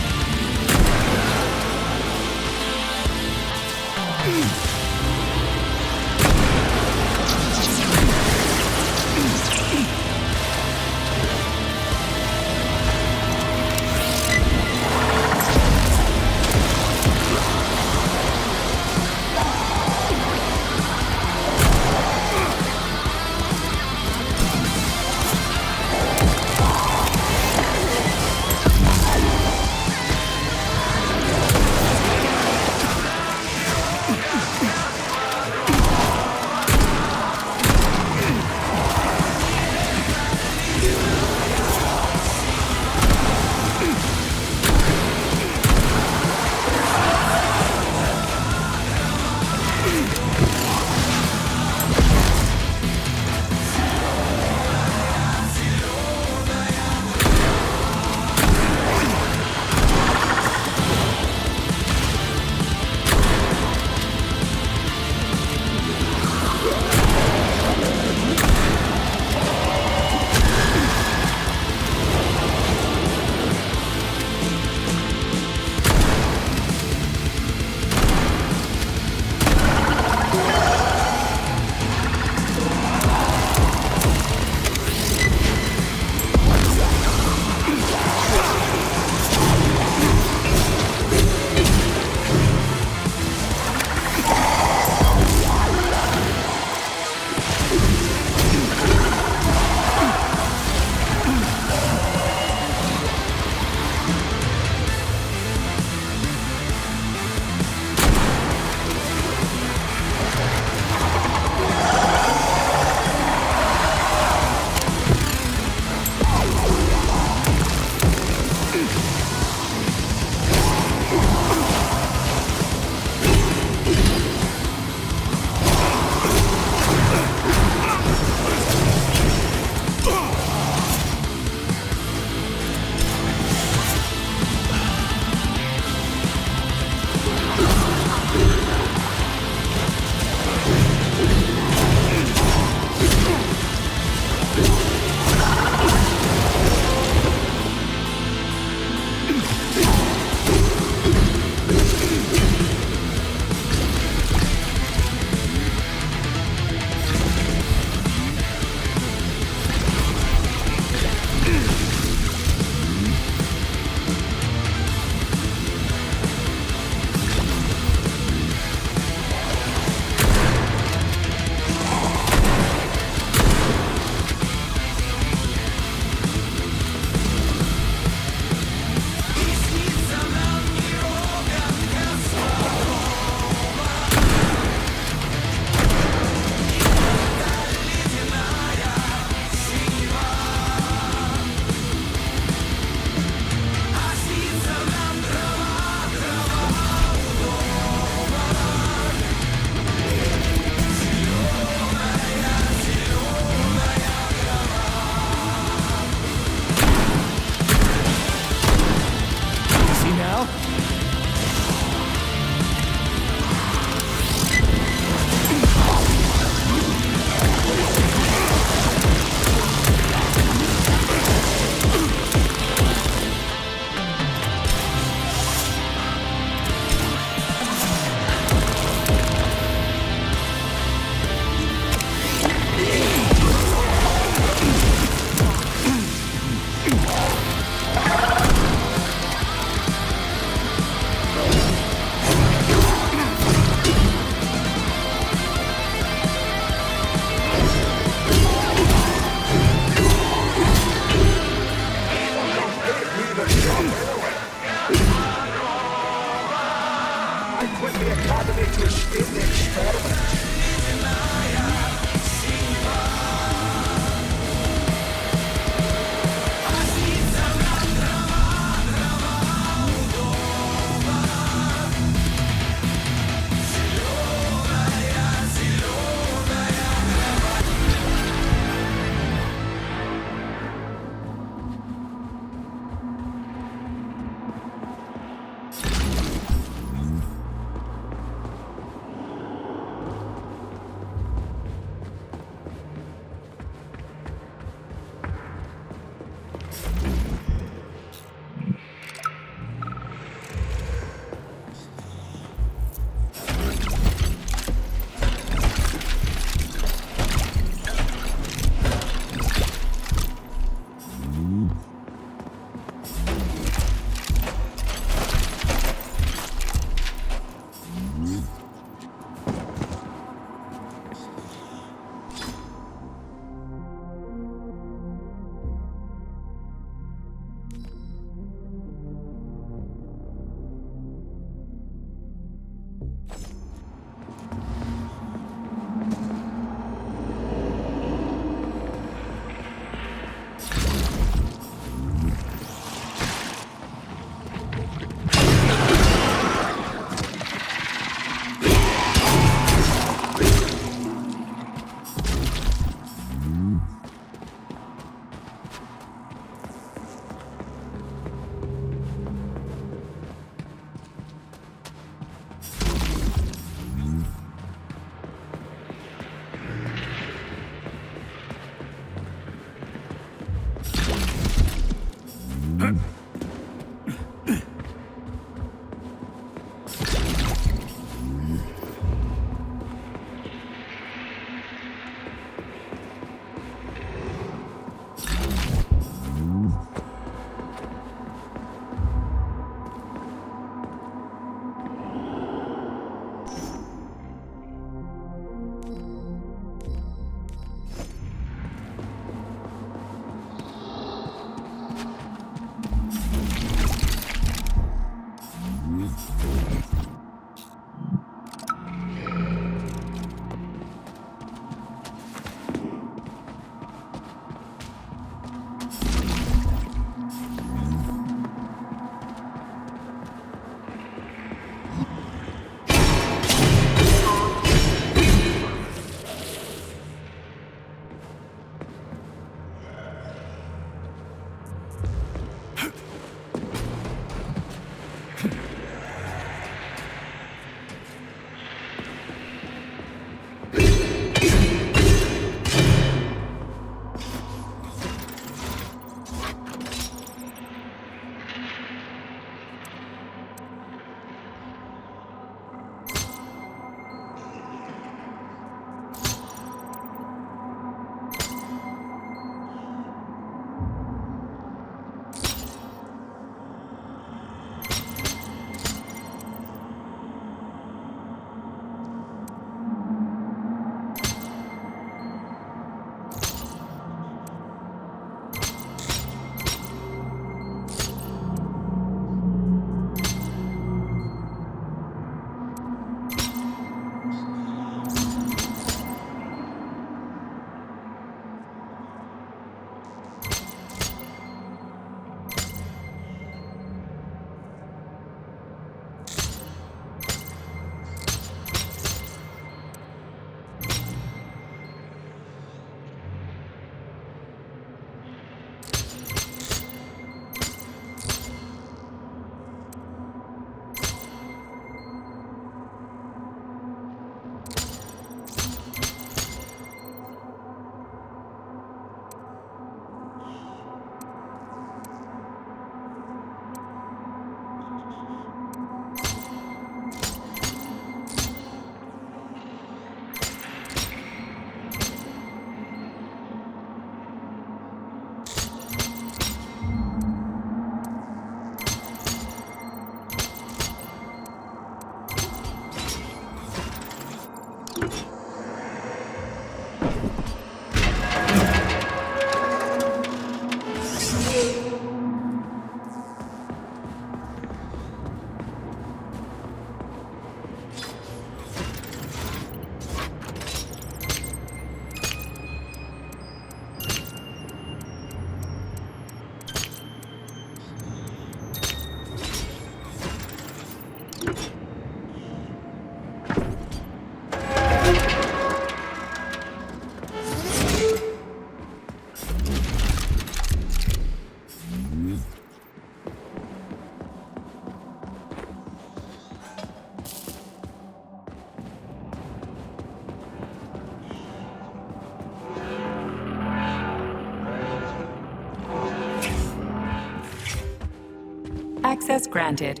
Access granted.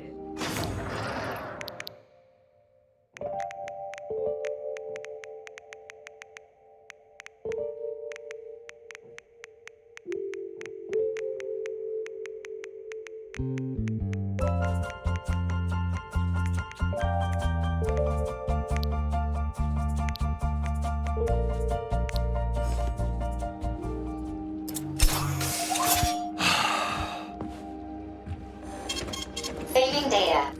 Saving data.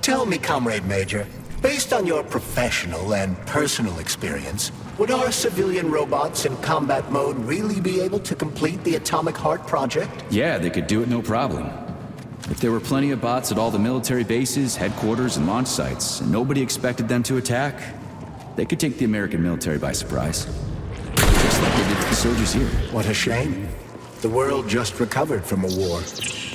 Tell me, Comrade Major, based on your professional and personal experience, would our civilian robots in combat mode really be able to complete the Atomic Heart project? Yeah, they could do it no problem. If there were plenty of bots at all the military bases, headquarters, and launch sites, and nobody expected them to attack, they could take the American military by surprise. Just like they did to the soldiers here. What a shame. The world just recovered from a war,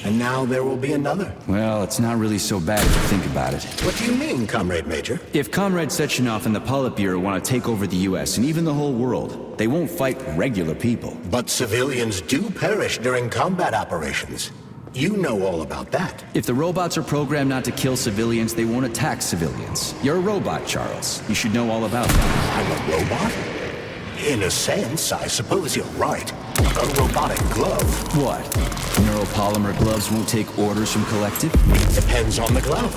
and now there will be another. Well, it's not really so bad if you think about it. What do you mean, Comrade Major? If Comrade Sechenov and the Politburo want to take over the US and even the whole world, they won't fight regular people. But civilians do perish during combat operations. You know all about that. If the robots are programmed not to kill civilians, they won't attack civilians. You're a robot, Charles. You should know all about that. I'm a robot? In a sense, I suppose you're right. A robotic glove. What? Neuropolymer gloves won't take orders from Collective? Depends on the glove.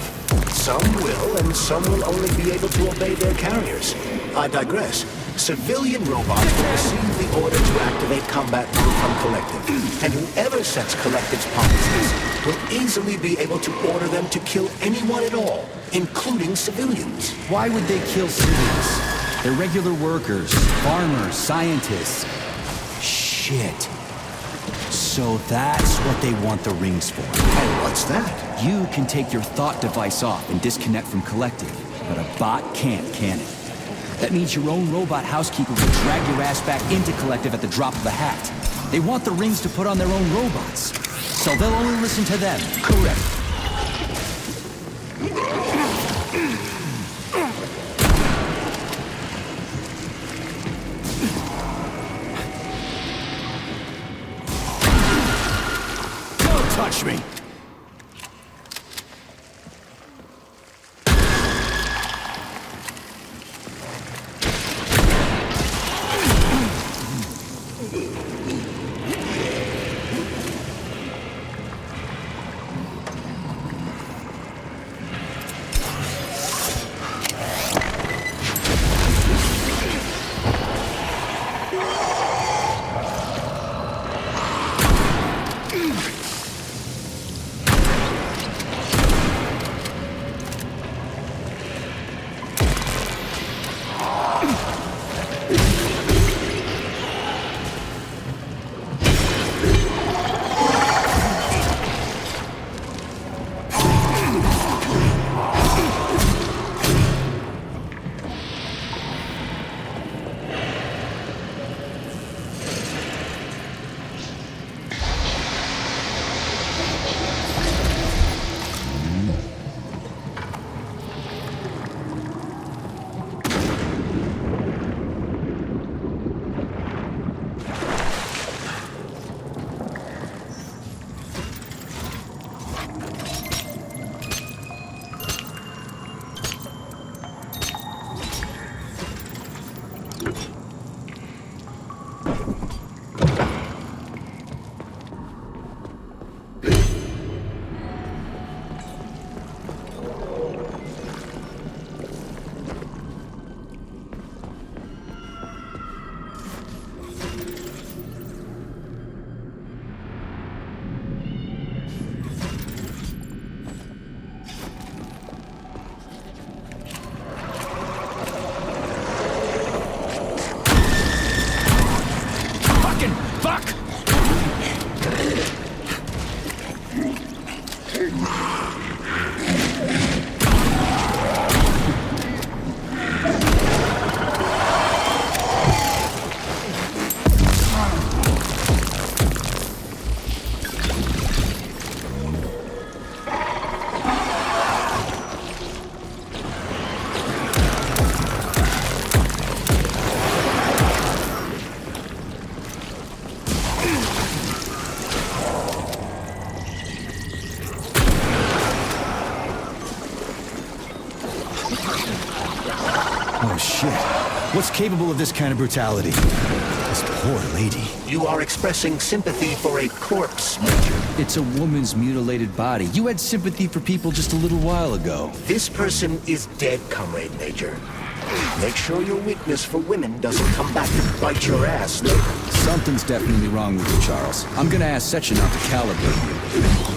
Some will, and some will only be able to obey their carriers. I digress. Civilian robots will receive the order to activate combat mode from Collective, and whoever sets Collective's policies will easily be able to order them to kill anyone at all, including civilians. Why would they kill civilians? They're regular workers, farmers, scientists. Shit. So that's what they want the rings for. And what's that? You can take your thought device off and disconnect from Collective, but a bot can't, can it? That means your own robot housekeeper will drag your ass back into Collective at the drop of a hat. They want the rings to put on their own robots, so they'll only listen to them. Correct. Don't touch me! Oh shit. What's capable of this kind of brutality? This poor lady. You are expressing sympathy for a corpse, Major. It's a woman's mutilated body. You had sympathy for people just a little while ago. This person is dead, Comrade Major. Make sure your weakness for women doesn't come back and bite your ass later. Something's definitely wrong with you, Charles. I'm gonna ask Sechenov to calibrate you.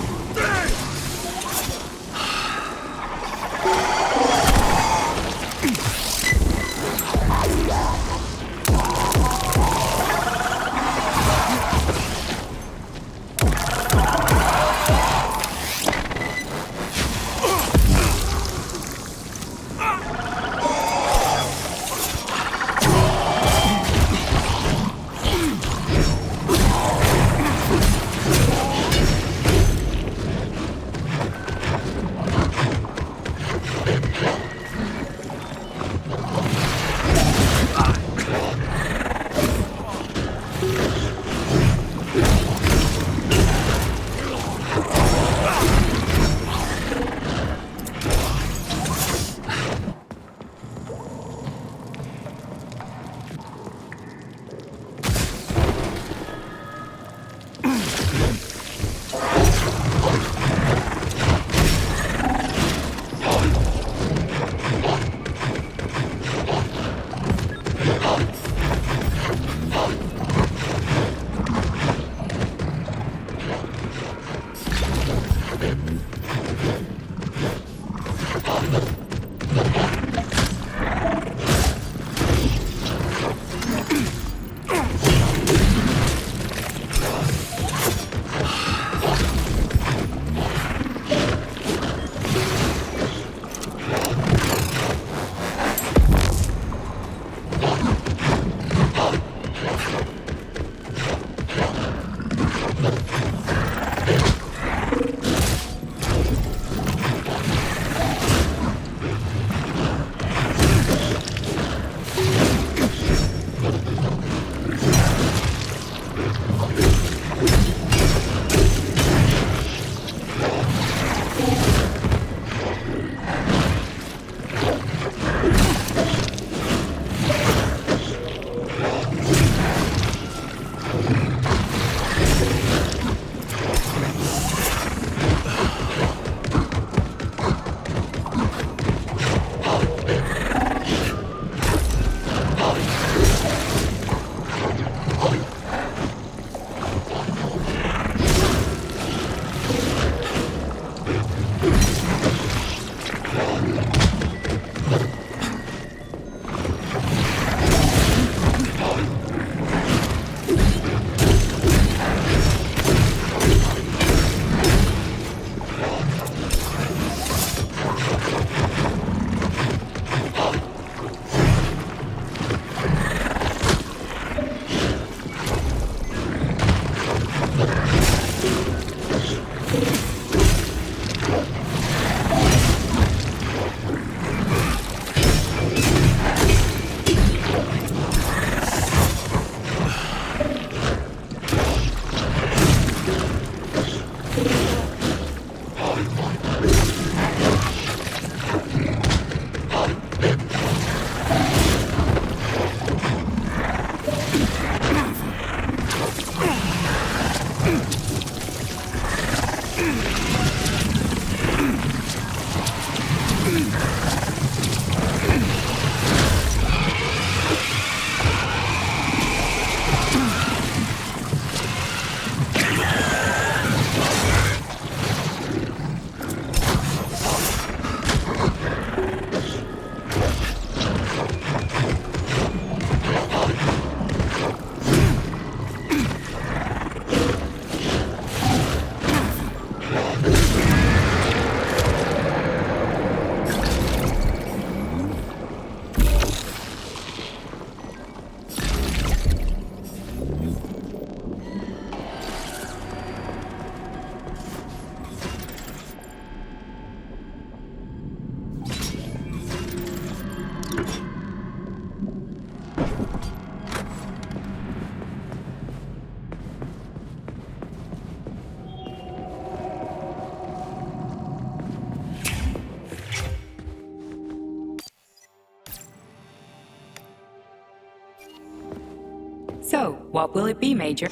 So, what will it be, Major?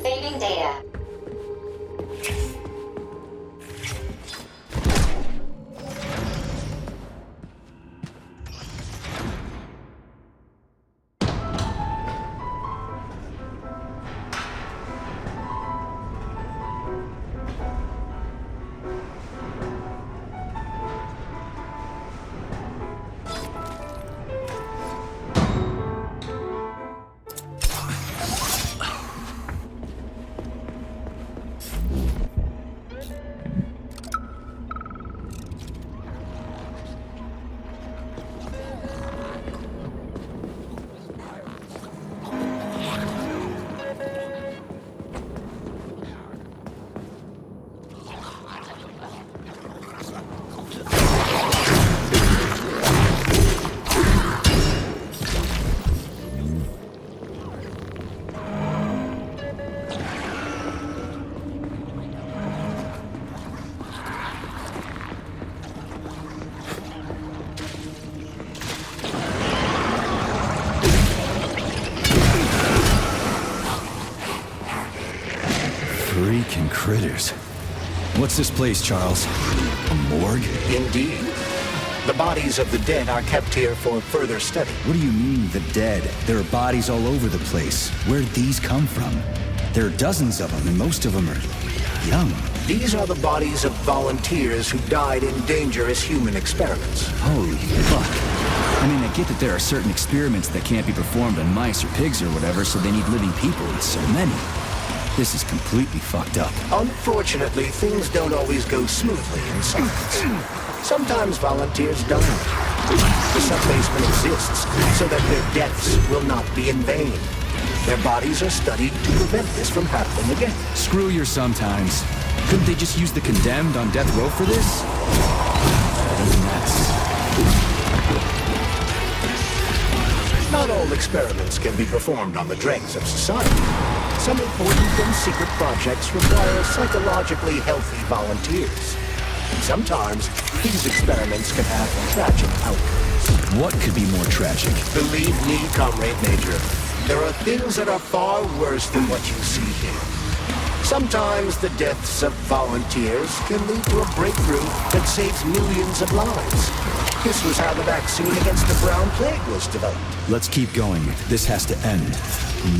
Saving data. Freaking critters. What's this place, Charles? A morgue? Indeed. The bodies of the dead are kept here for further study. What do you mean, the dead? There are bodies all over the place. Where'd these come from? There are dozens of them, and most of them are young. These are the bodies of volunteers who died in dangerous human experiments. Holy fuck. I mean, I get that there are certain experiments that can't be performed on mice or pigs or whatever, so they need living people, and so many. This is completely fucked up. Unfortunately, things don't always go smoothly in science. Sometimes volunteers die. The sub-basement exists so that their deaths will not be in vain. Their bodies are studied to prevent this from happening again. Screw your sometimes. Couldn't they just use the condemned on death row for this? These nuts. Not all experiments can be performed on the dregs of society. Some important and secret projects require psychologically healthy volunteers. And sometimes, these experiments can have tragic outcomes. What could be more tragic? Believe me, Comrade Major, there are things that are far worse than what you see here. Sometimes the deaths of volunteers can lead to a breakthrough that saves millions of lives. This was how the vaccine against the brown plague was developed. Let's keep going. This has to end.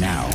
Now.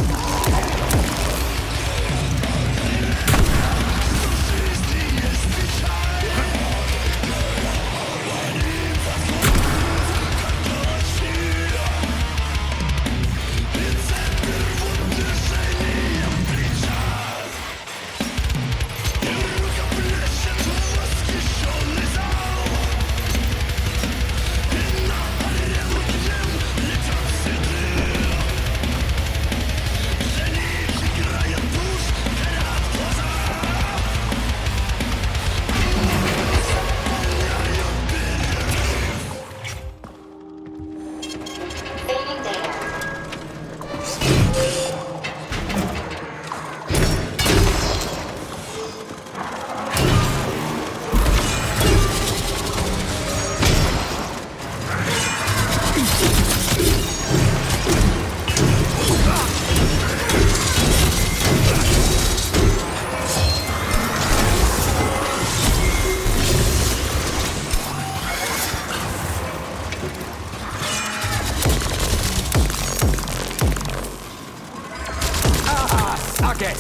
dead.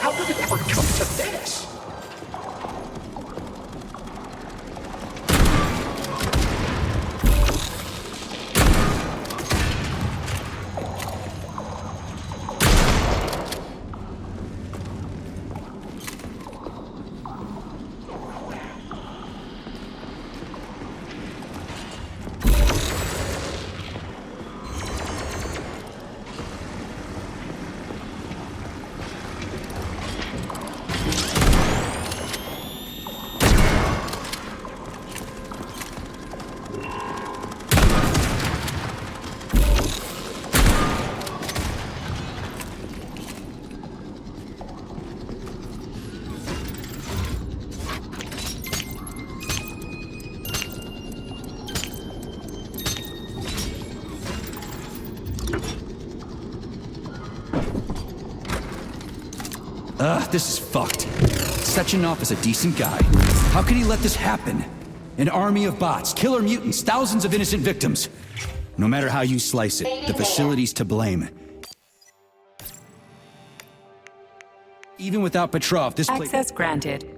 How did it ever come to this? This is fucked. Sechenov is a decent guy. How could he let this happen? An army of bots, killer mutants, thousands of innocent victims. No matter how you slice it, the facility's to blame. Even without Petrov, this place... Access granted.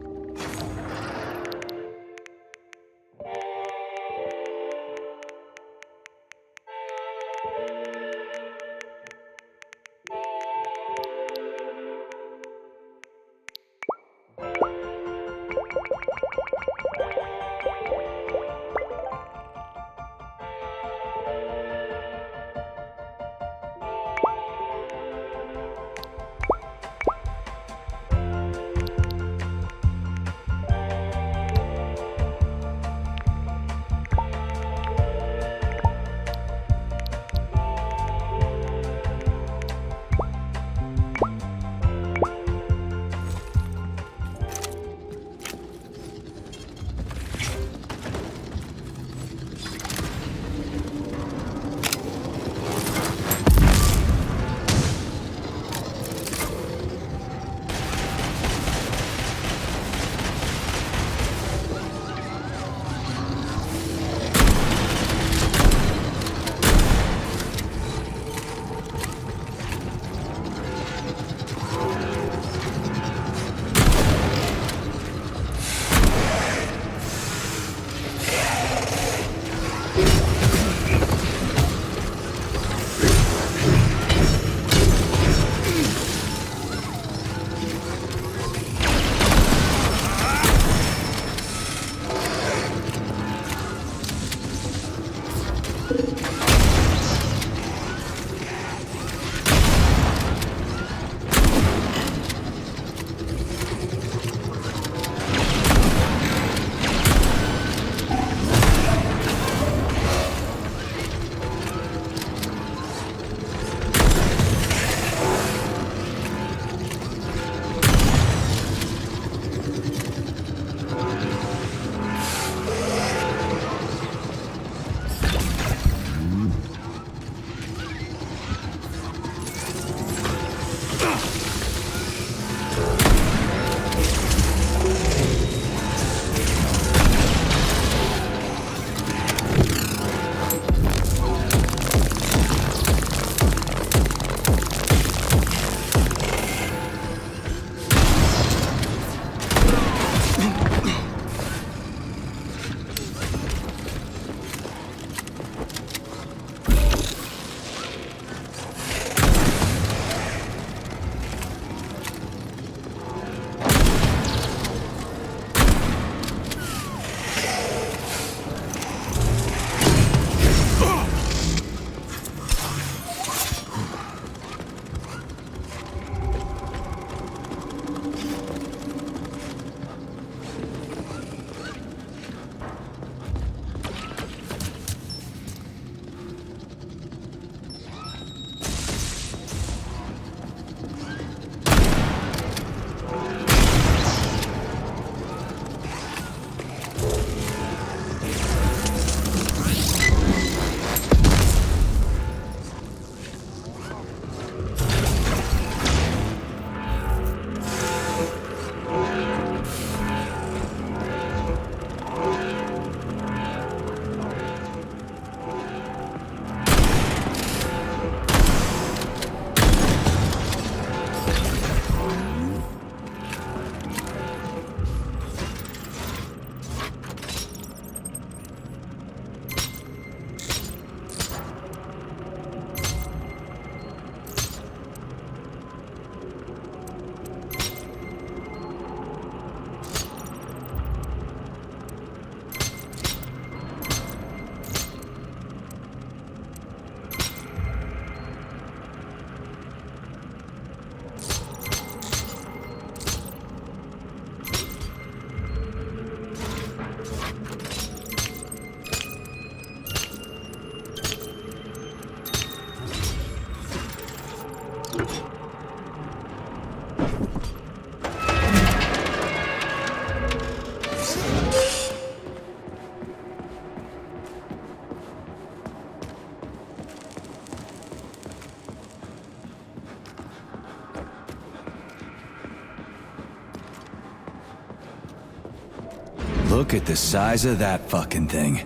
Look at the size of that fucking thing.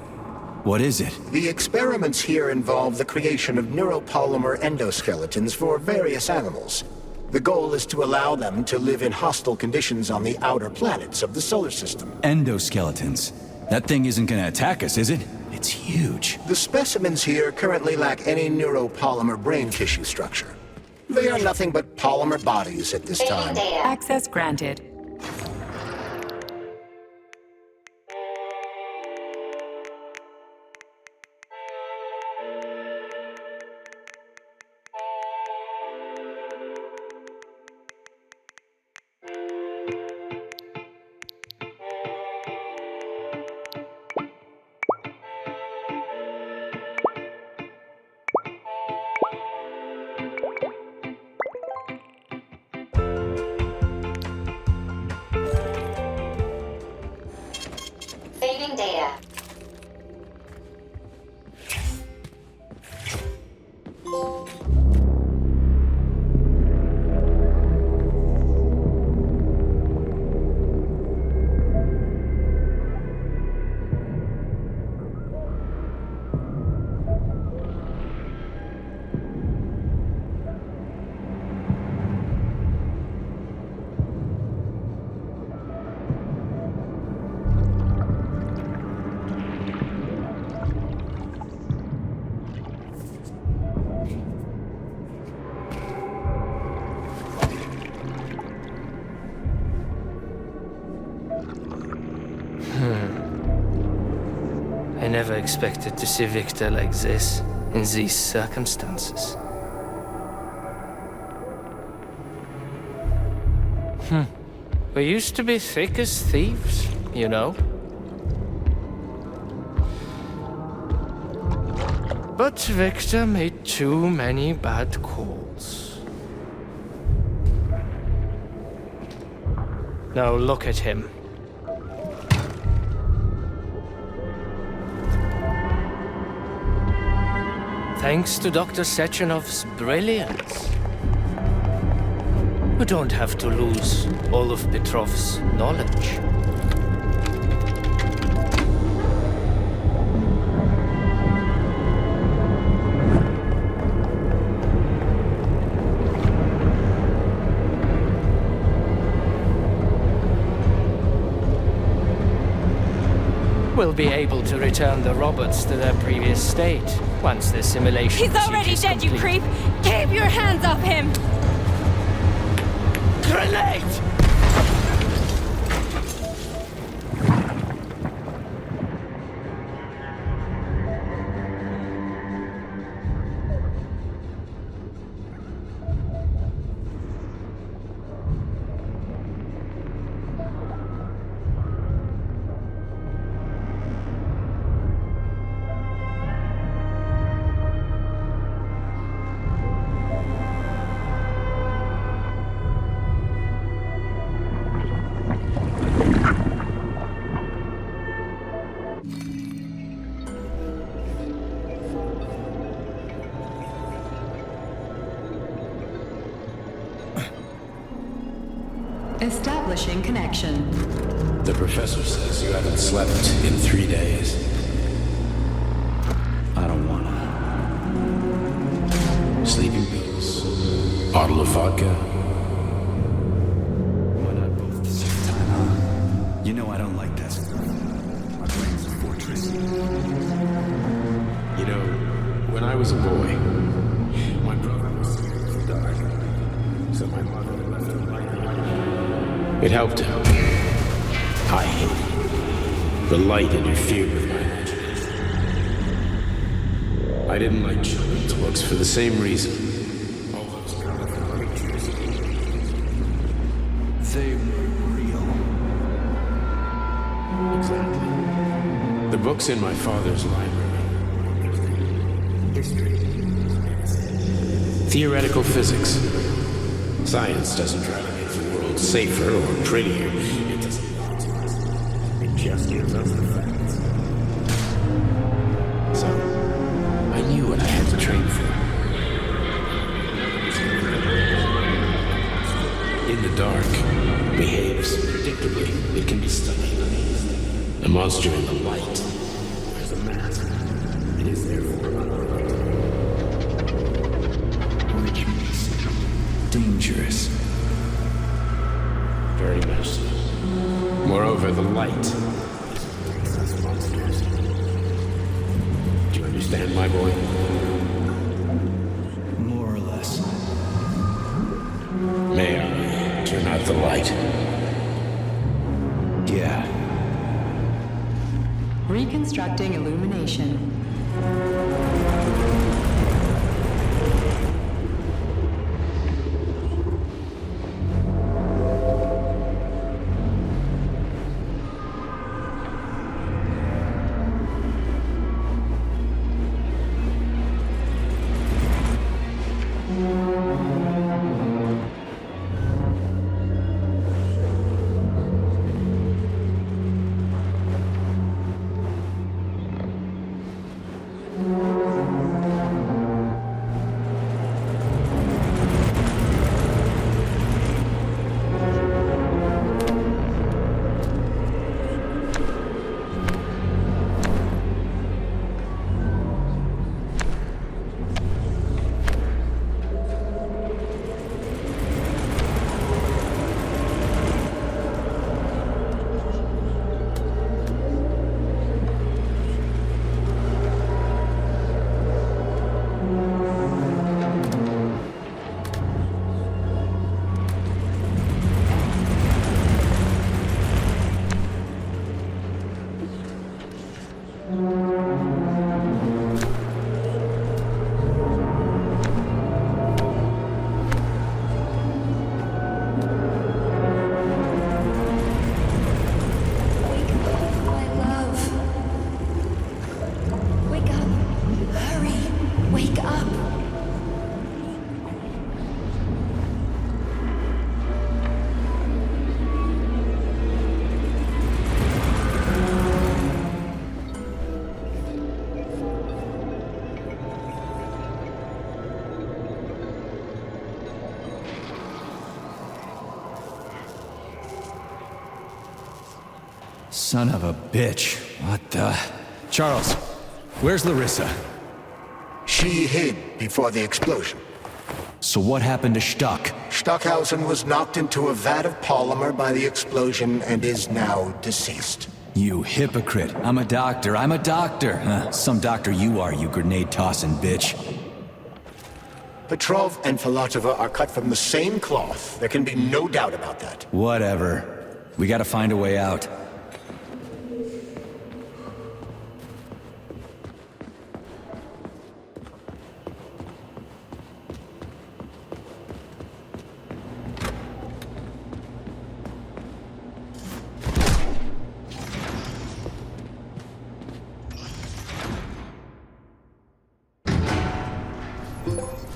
What is it? The experiments here involve the creation of neuropolymer endoskeletons for various animals. The goal is to allow them to live in hostile conditions on the outer planets of the solar system. Endoskeletons. That thing isn't gonna attack us, is it? It's huge. The specimens here currently lack any neuropolymer brain tissue structure. They are nothing but polymer bodies at this Saving time. data. Access granted. Saving data. I never expected to see Victor like this, in these circumstances. We used to be thick as thieves, you know? But Victor made too many bad calls. Now look at him. Thanks to Dr. Sechenov's brilliance, we don't have to lose all of Petrov's knowledge. We'll be able to return the robots to their previous state once the simulation. He's already dead, you creep! Keep your hands off him! Grenade! Establishing connection. The professor says you haven't slept in 3 days. I don't wanna. Sleeping pills, bottle of vodka. Why not both at the same time, huh? You know I don't like that stuff. My brain's a fortress. You know, when I was a boy, my brother was scared of the dark, so my mother left him light. It helped him. I hated it. The light interfered with my imagination. I didn't like children's books for the same reason. All those colorful pictures. They were real. Exactly. The books in my father's library. History. Theoretical physics. Science doesn't try to make the world safer or prettier. It doesn't. It just gives us the facts. So, I knew what I had to train for. In the dark, behaves predictably. It can be studied. monster in the light. There's a mask. It is therefore unpredictable. Which means dangerous. Very much so. Moreover, the light is us monsters. Do you understand, my boy? More or less. May I turn out the light? Yeah. Reconstructing illumination. Son of a bitch. What the... Charles, where's Larissa? She hid before the explosion. So what happened to Stuck? Stockhausen was knocked into a vat of polymer by the explosion and is now deceased. You hypocrite. I'm a doctor. I'm a doctor. Some doctor you are, you grenade-tossing bitch. Petrov and Filatova are cut from the same cloth. There can be no doubt about that. Whatever. We gotta find a way out.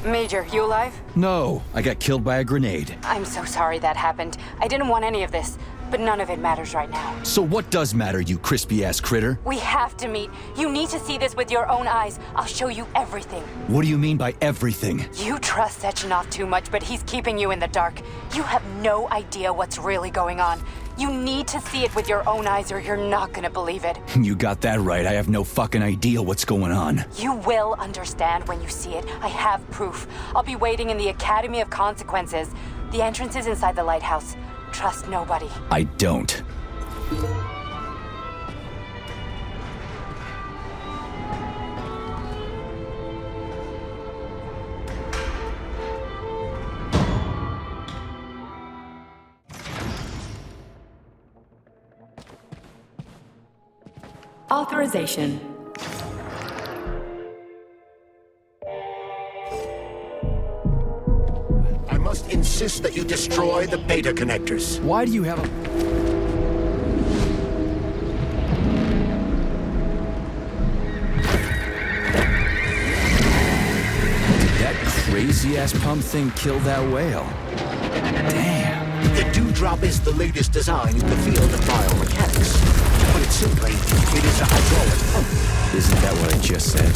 Major, you alive? No, I got killed by a grenade. I'm so sorry that happened. I didn't want any of this, but none of it matters right now. So what does matter, you crispy-ass critter? We have to meet. You need to see this with your own eyes. I'll show you everything. What do you mean by everything? You trust Sechenov too much, but he's keeping you in the dark. You have no idea what's really going on. You need to see it with your own eyes or you're not gonna believe it. You got that right. I have no fucking idea what's going on. You will understand when you see it. I have proof. I'll be waiting in the Academy of Consequences. The entrance is inside the lighthouse. Trust nobody. I don't. Authorization. I must insist that you destroy the beta connectors. Why do you have a... Did that crazy-ass pump thing kill that whale? Damn. The Dewdrop is the latest design in the field of biomechanics. Put it simply, it is a hydraulic pump. Isn't that what I just said?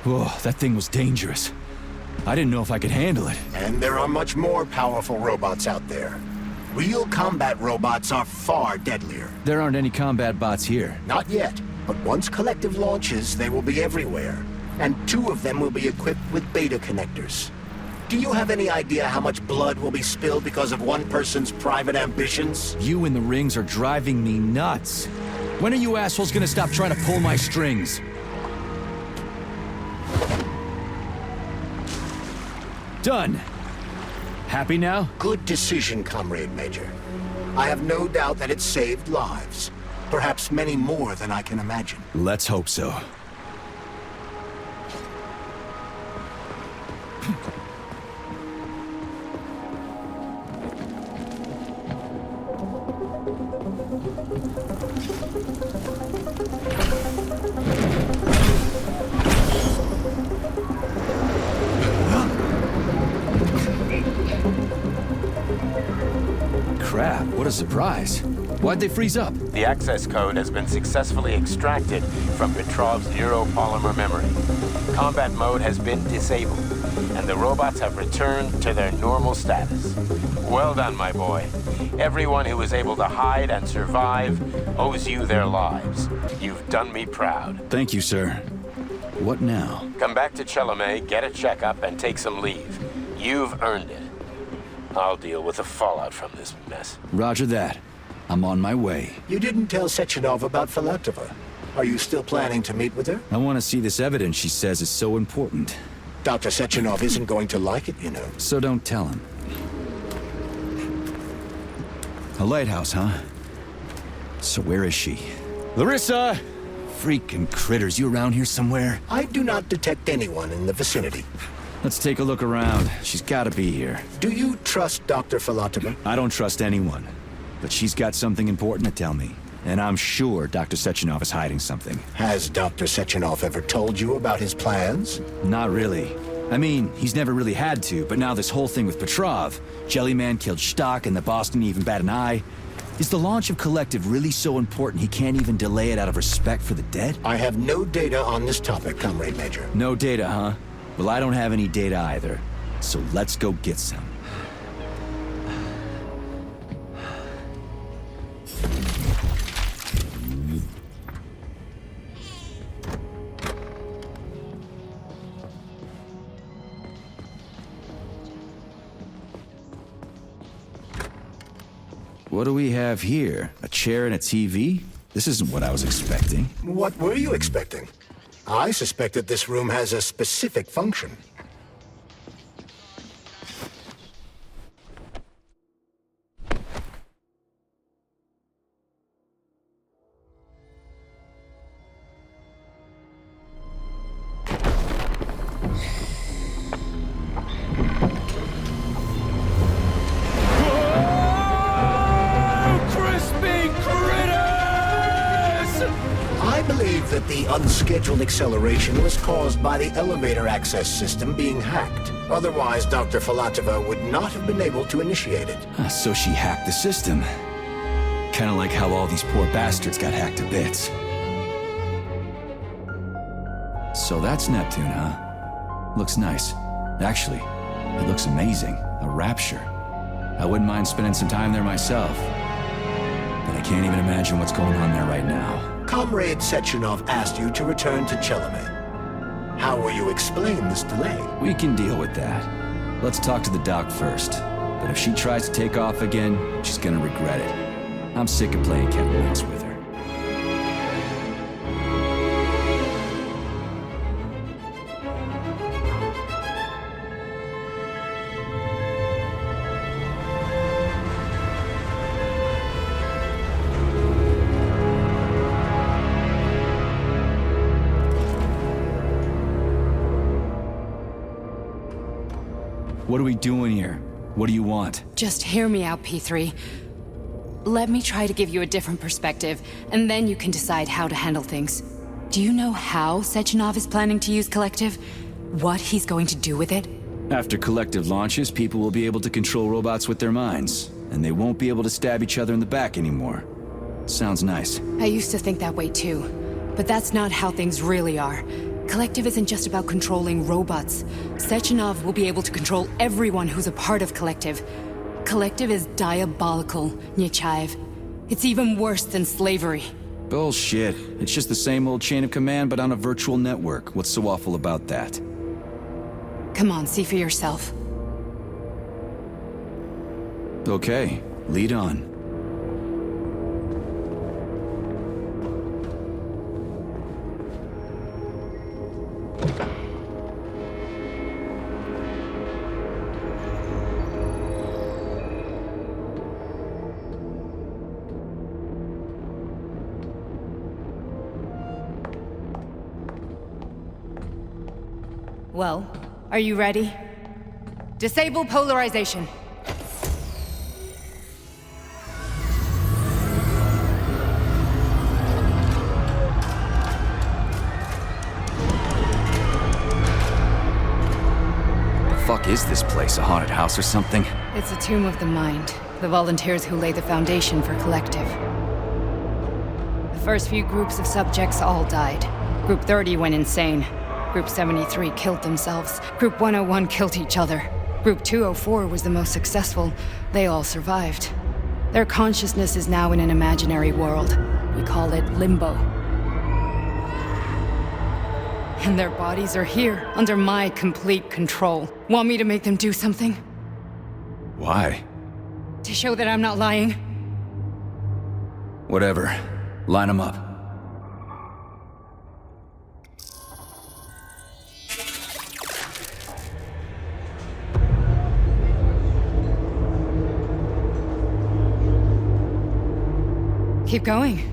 Whoa, that thing was dangerous. I didn't know if I could handle it. And there are much more powerful robots out there. Real combat robots are far deadlier. There aren't any combat bots here. Not yet, but once Collective launches, they will be everywhere. And 2 of them will be equipped with beta connectors. Do you have any idea how much blood will be spilled because of one person's private ambitions? You in the rings are driving me nuts. When are you assholes gonna stop trying to pull my strings? Done. Happy now? Good decision, Comrade Major. I have no doubt that it saved lives. Perhaps many more than I can imagine. Let's hope so. Crap, what a surprise. Why'd they freeze up? The access code has been successfully extracted from Petrov's neuropolymer memory. Combat mode has been disabled, and the robots have returned to their normal status. Well done, my boy. Everyone who was able to hide and survive owes you their lives. You've done me proud. Thank you, sir. What now? Come back to Chelome, get a checkup, and take some leave. You've earned it. I'll deal with the fallout from this mess. Roger that. I'm on my way. You didn't tell Sechenov about Filatova. Are you still planning to meet with her? I want to see this evidence she says is so important. Dr. Sechenov isn't going to like it, you know. So don't tell him. A lighthouse, huh? So where is she? Larissa! Freaking critters, you around here somewhere? I do not detect anyone in the vicinity. Let's take a look around. She's gotta be here. Do you trust Dr. Filatova? I don't trust anyone. But she's got something important to tell me. And I'm sure Dr. Sechenov is hiding something. Has Dr. Sechenov ever told you about his plans? Not really. I mean, he's never really had to, but now this whole thing with Petrov, Jellyman killed Stock and the boss didn't even bat an eye. Is the launch of Collective really so important he can't even delay it out of respect for the dead? I have no data on this topic, Comrade Major. No data, huh? Well, I don't have any data either. So let's go get some. What do we have here? A chair and a TV? This isn't what I was expecting. What were you expecting? I suspected this room has a specific function. That the unscheduled acceleration was caused by the elevator access system being hacked. Otherwise, Dr. Filatova would not have been able to initiate it. So she hacked the system. Kinda like how all these poor bastards got hacked to bits. So that's Neptune, huh? Looks nice. Actually, it looks amazing. A rapture. I wouldn't mind spending some time there myself. But I can't even imagine what's going on there right now. Comrade Sechenov asked you to return to Chelome. How will you explain this delay? We can deal with that. Let's talk to the doc first. But if she tries to take off again, she's gonna regret it. I'm sick of playing cat and mouse with her. What are we doing here? What do you want? Just hear me out, P3. Let me try to give you a different perspective, and then you can decide how to handle things. Do you know how Sechenov is planning to use Collective? What he's going to do with it? After Collective launches, people will be able to control robots with their minds, and they won't be able to stab each other in the back anymore. Sounds nice. I used to think that way too, but that's not how things really are. Collective isn't just about controlling robots. Sechenov will be able to control everyone who's a part of Collective. Collective is diabolical, Nechayev. It's even worse than slavery. Bullshit. It's just the same old chain of command, but on a virtual network. What's so awful about that? Come on, see for yourself. Okay, lead on. Well, are you ready? Disable polarization. Fuck is this place? A haunted house or something? It's a tomb of the mind. The volunteers who lay the foundation for Collective. The first few groups of subjects all died. Group 30 went insane. Group 73 killed themselves. Group 101 killed each other. Group 204 was the most successful. They all survived. Their consciousness is now in an imaginary world. We call it Limbo. And their bodies are here, under my complete control. Want me to make them do something? Why? To show that I'm not lying? Whatever. Line them up. Keep going.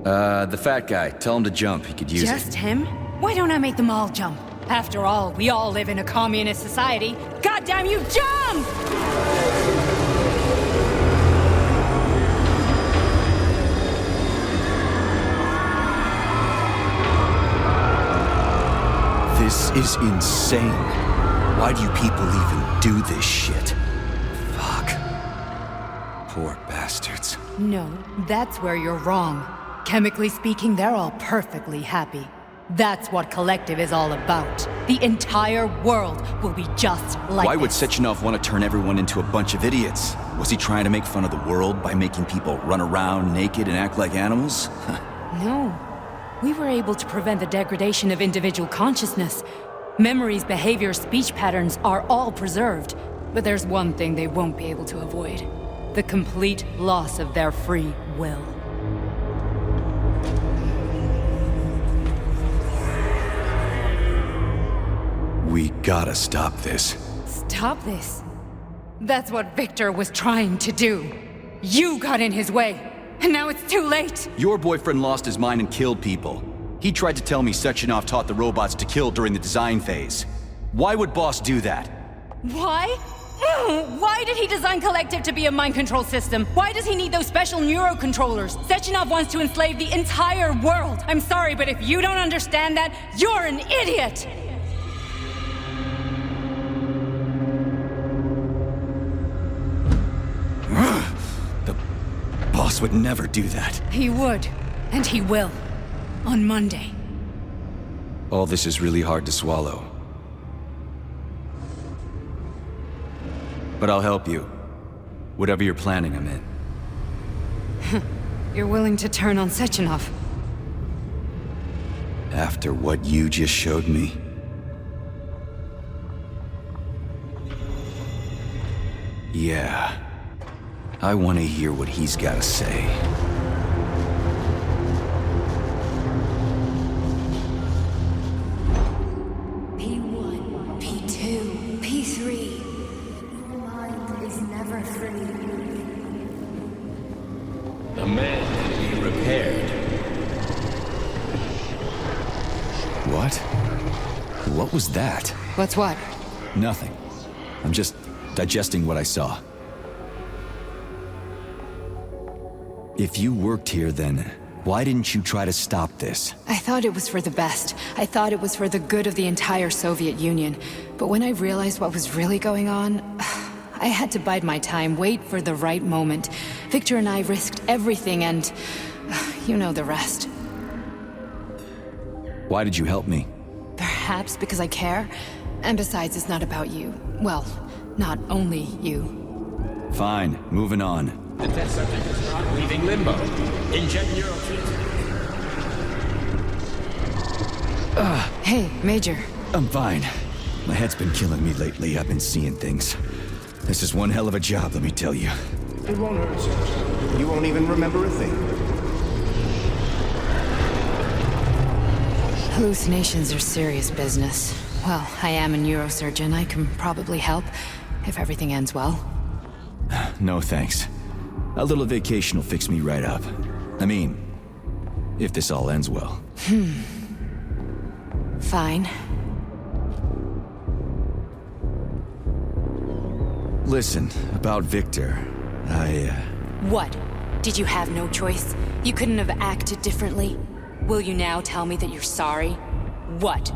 The fat guy. Tell him to jump. He could use it. Just him? Why don't I make them all jump? After all, we all live in a communist society. Goddamn you, jump! This is insane. Why do you people even do this shit? Fuck. Poor bastards. No, that's where you're wrong. Chemically speaking, they're all perfectly happy. That's what Collective is all about. The entire world will be just like Why would this. Sechenov want to turn everyone into a bunch of idiots? Was he trying to make fun of the world by making people run around naked and act like animals? No. We were able to prevent the degradation of individual consciousness. Memories, behavior, speech patterns are all preserved. But there's one thing they won't be able to avoid. The complete loss of their free will. We gotta stop this. Stop this. That's what Victor was trying to do. You got in his way, and now it's too late. Your boyfriend lost his mind and killed people. He tried to tell me Sechenov taught the robots to kill during the design phase. Why would Boss do that? Why? Why did he design Collective to be a mind control system? Why does he need those special neurocontrollers? Sechenov wants to enslave the entire world. I'm sorry, but if you don't understand that, you're an idiot! The boss would never do that. He would, and he will. On Monday. All this is really hard to swallow. But I'll help you. Whatever you're planning, I'm in. You're willing to turn on Sechenov? After what you just showed me? Yeah. I want to hear what he's got to say. P1, P2, P3. Your mind is never free. A man can be repaired. What? What was that? What's what? Nothing. I'm just digesting what I saw. If you worked here, then why didn't you try to stop this? I thought it was for the best. I thought it was for the good of the entire Soviet Union. But when I realized what was really going on, I had to bide my time, wait for the right moment. Victor and I risked everything and you know the rest. Why did you help me? Perhaps because I care. And besides, it's not about you. Well, not only you. Fine, moving on. The test subject is not leaving limbo. Inject neurotransmitter. Hey, Major. I'm fine. My head's been killing me lately. I've been seeing things. This is one hell of a job, let me tell you. It won't hurt, sir. You won't even remember a thing. Hallucinations are serious business. Well, I am a neurosurgeon. I can probably help, if everything ends well. No thanks. A little vacation will fix me right up. I mean, if this all ends well. Fine. Listen, about Victor, What? Did you have no choice? You couldn't have acted differently? Will you now tell me that you're sorry? What?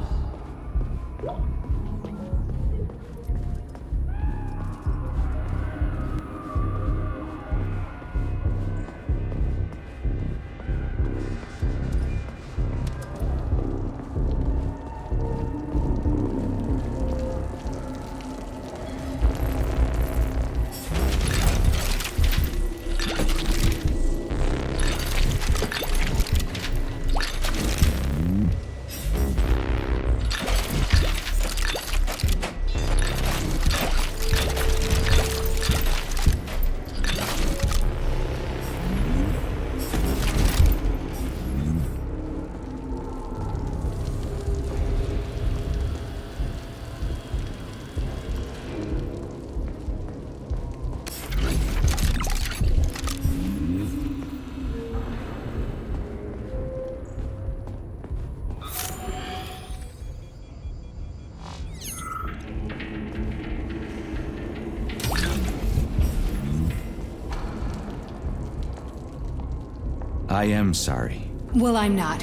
I am sorry. Well, I'm not.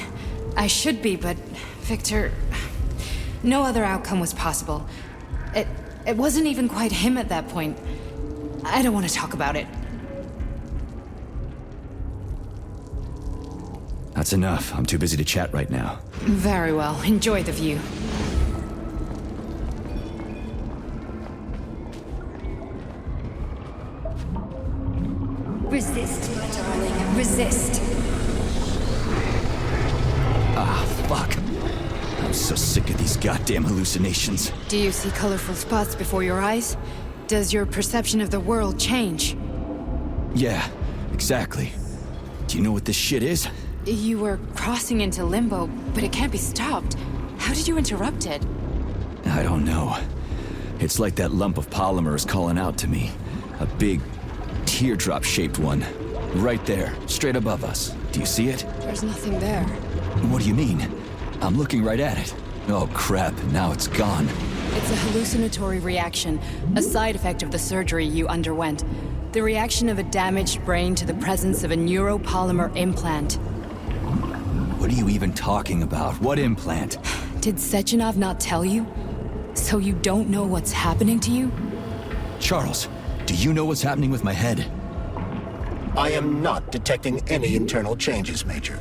I should be, but Victor... No other outcome was possible. It wasn't even quite him at that point. I don't want to talk about it. That's enough. I'm too busy to chat right now. Very well. Enjoy the view. Resist, my darling. Resist. Ah, fuck. I'm so sick of these goddamn hallucinations. Do you see colorful spots before your eyes? Does your perception of the world change? Yeah, exactly. Do you know what this shit is? You were crossing into limbo, but it can't be stopped. How did you interrupt it? I don't know. It's like that lump of polymer is calling out to me. A big, teardrop-shaped one. Right there, straight above us. Do you see it? There's nothing there. What do you mean? I'm looking right at it. Oh crap, now it's gone. It's a hallucinatory reaction, a side effect of the surgery you underwent. The reaction of a damaged brain to the presence of a neuropolymer implant. What are you even talking about? What implant? Did Sechenov not tell you? So you don't know what's happening to you? Charles, do you know what's happening with my head? I am not detecting any internal changes, Major.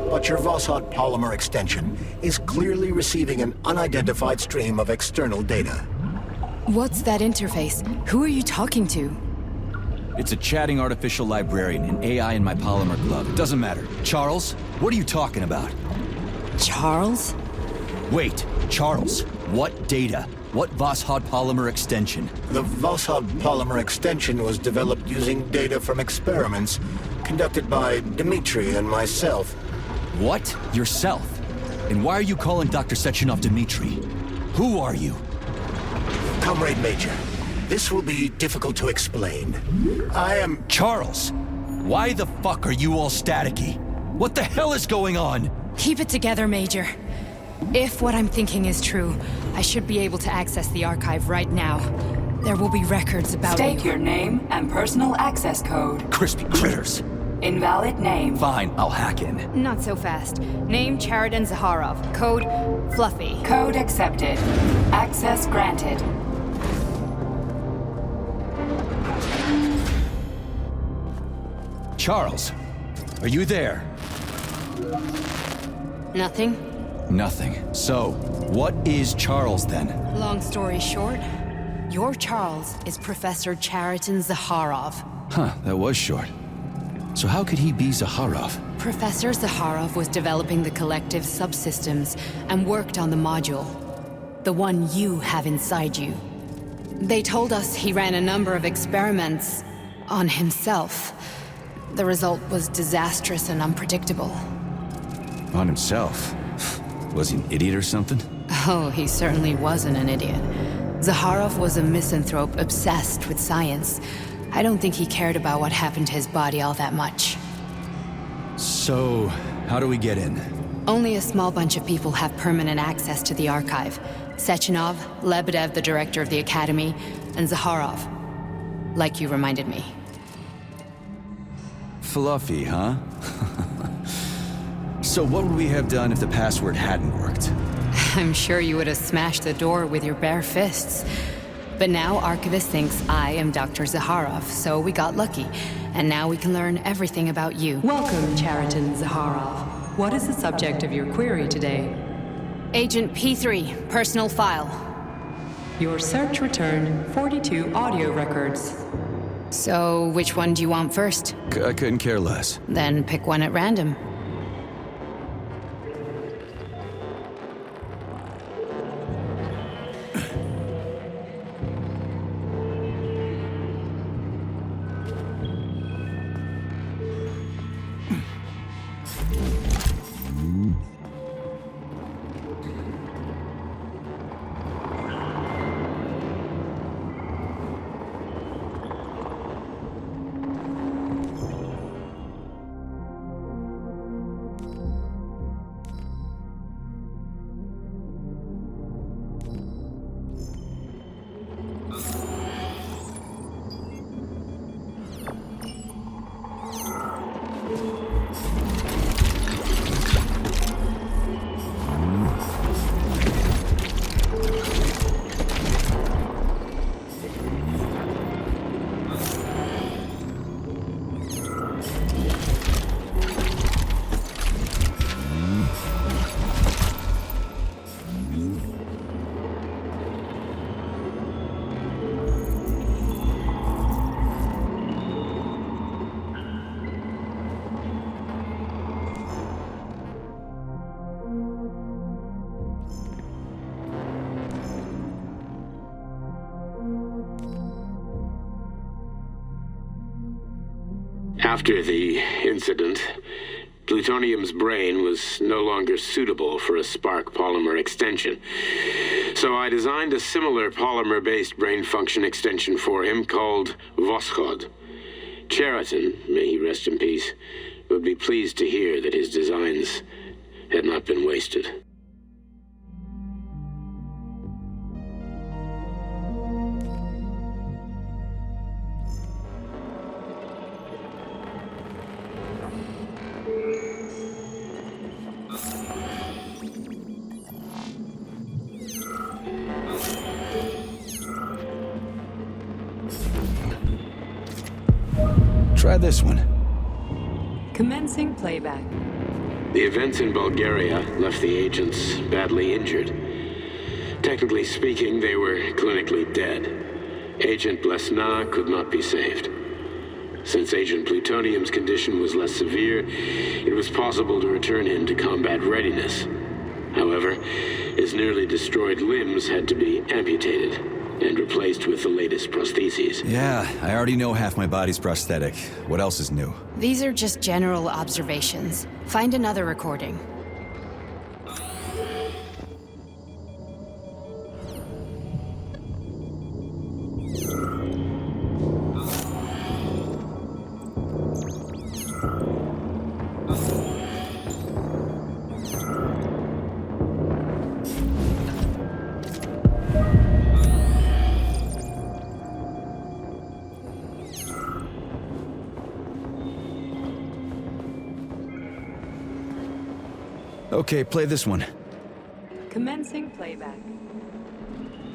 But your Voskhod polymer extension is clearly receiving an unidentified stream of external data. What's that interface? Who are you talking to? It's a chatting artificial librarian, an AI in my polymer glove. It doesn't matter. Charles, what are you talking about? Charles? Wait, Charles, what data? What Voskhod polymer extension? The Voskhod polymer extension was developed using data from experiments conducted by Dmitri and myself. What? Yourself? And why are you calling Dr. Sechenov Dmitri? Who are you? Comrade Major, this will be difficult to explain. I am... Charles! Why the fuck are you all staticky? What the hell is going on? Keep it together, Major. If what I'm thinking is true, I should be able to access the archive right now. There will be records about State you. your name and personal access code. Crispy critters. Invalid name. Fine, I'll hack in. Not so fast. Name Cheridan Zaharov. Code Fluffy. Code accepted. Access granted. Charles, are you there? Nothing? Nothing. So, what is Charles then? Long story short, your Charles is Professor Chariton Zakharov. Huh, that was short. So how could he be Zakharov? Professor Zakharov was developing the collective subsystems and worked on the module. The one you have inside you. They told us he ran a number of experiments on himself. The result was disastrous and unpredictable. On himself? Was he an idiot or something? Oh, he certainly wasn't an idiot. Zakharov was a misanthrope obsessed with science. I don't think he cared about what happened to his body all that much. So, how do we get in? Only a small bunch of people have permanent access to the archive. Sechenov, Lebedev, the director of the academy, and Zakharov. Like you reminded me. Fluffy, huh? So what would we have done if the password hadn't worked? I'm sure you would have smashed the door with your bare fists. But now Archivist thinks I am Dr. Zakharov, so we got lucky. And now we can learn everything about you. Welcome, Chariton Zakharov. What is the subject of your query today? Agent P3, personal file. Your search returned 42 audio records. So, which one do you want first? I couldn't care less. Then pick one at random. After the incident, plutonium's brain was no longer suitable for a spark polymer extension. So I designed a similar polymer-based brain function extension for him called Voskhod. Chariton, may he rest in peace, would be pleased to hear that his designs had not been wasted. Try this one. Commencing playback. The events in Bulgaria left the agents badly injured. Technically speaking, they were clinically dead. Agent Blesna could not be saved. Since Agent Plutonium's condition was less severe, it was possible to return him to combat readiness. However, his nearly destroyed limbs had to be amputated and replaced with the latest prostheses. Yeah, I already know half my body's prosthetic. What else is new? These are just general observations. Find another recording. Okay, play this one. Commencing playback.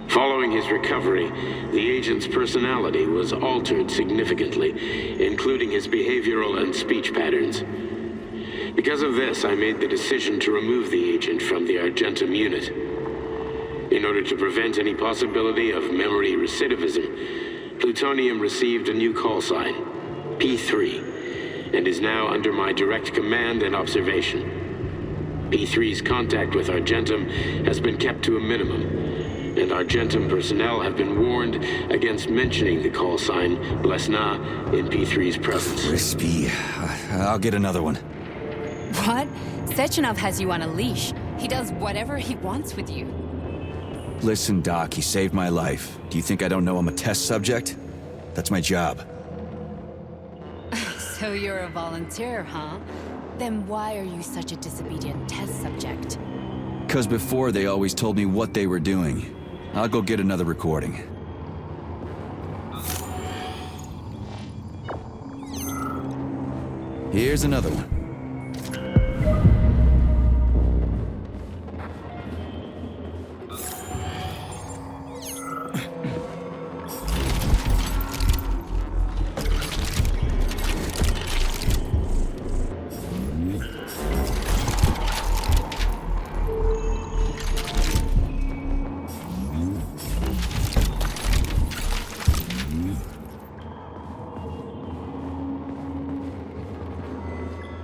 Following his recovery, the agent's personality was altered significantly, including his behavioral and speech patterns. Because of this, I made the decision to remove the agent from the Argentum unit. In order to prevent any possibility of memory recidivism, Plutonium received a new call sign, P3, and is now under my direct command and observation. P3's contact with Argentum has been kept to a minimum, and Argentum personnel have been warned against mentioning the call sign Blesna in P3's presence. Crispy. I'll get another one. What? Sechenov has you on a leash. He does whatever he wants with you. Listen, Doc, he saved my life. Do you think I don't know I'm a test subject? That's my job. So you're a volunteer, huh? Then why are you such a disobedient test subject? 'Cause before they always told me what they were doing. I'll go get another recording. Here's another one.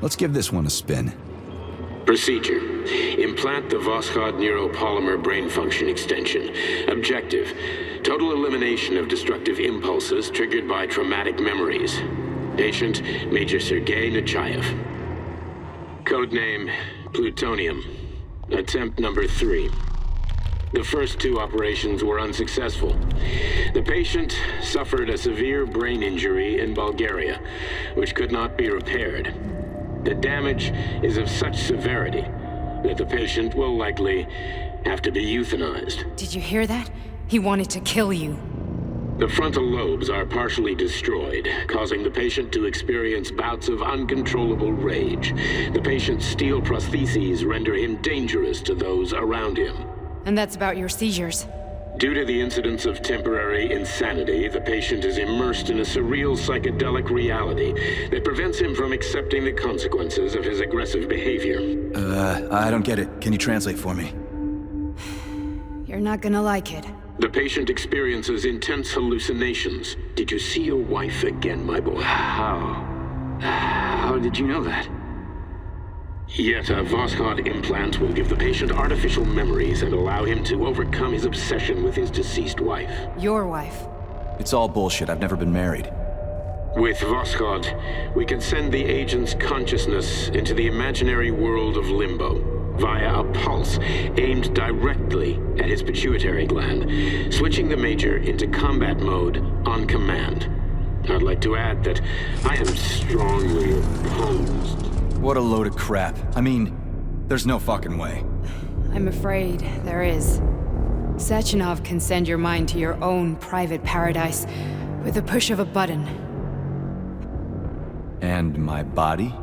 Let's give this one a spin. Procedure. Implant the Voskhod neuropolymer brain function extension. Objective. Total elimination of destructive impulses triggered by traumatic memories. Patient, Major Sergei Nechayev. Codename, Plutonium. Attempt number 3. The first 2 operations were unsuccessful. The patient suffered a severe brain injury in Bulgaria, which could not be repaired. The damage is of such severity that the patient will likely have to be euthanized. Did you hear that? He wanted to kill you. The frontal lobes are partially destroyed, causing the patient to experience bouts of uncontrollable rage. The patient's steel prostheses render him dangerous to those around him. And that's about your seizures. Due to the incidence of temporary insanity, the patient is immersed in a surreal psychedelic reality that prevents him from accepting the consequences of his aggressive behavior. I don't get it. Can you translate for me? You're not gonna like it. The patient experiences intense hallucinations. Did you see your wife again, my boy? How did you know that? Yet a Voskhod implant will give the patient artificial memories and allow him to overcome his obsession with his deceased wife. Your wife. It's all bullshit. I've never been married. With Voskhod, we can send the agent's consciousness into the imaginary world of limbo via a pulse aimed directly at his pituitary gland, switching the Major into combat mode on command. I'd like to add that I am strongly opposed. What a load of crap. I mean, there's no fucking way. I'm afraid there is. Sechenov can send your mind to your own private paradise with the push of a button. And my body?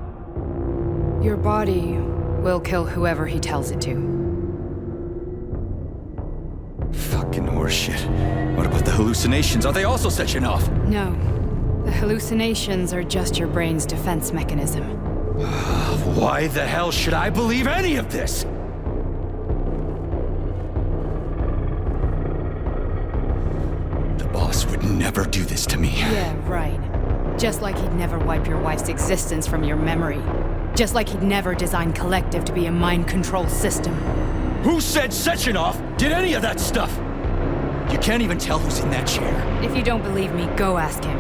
Your body will kill whoever he tells it to. Fucking horseshit. What about the hallucinations? Are they also Sechenov? No. The hallucinations are just your brain's defense mechanism. Why the hell should I believe any of this? The boss would never do this to me. Yeah, right. Just like he'd never wipe your wife's existence from your memory. Just like he'd never design Collective to be a mind control system. Who said Sechenov did any of that stuff? You can't even tell who's in that chair. If you don't believe me, go ask him.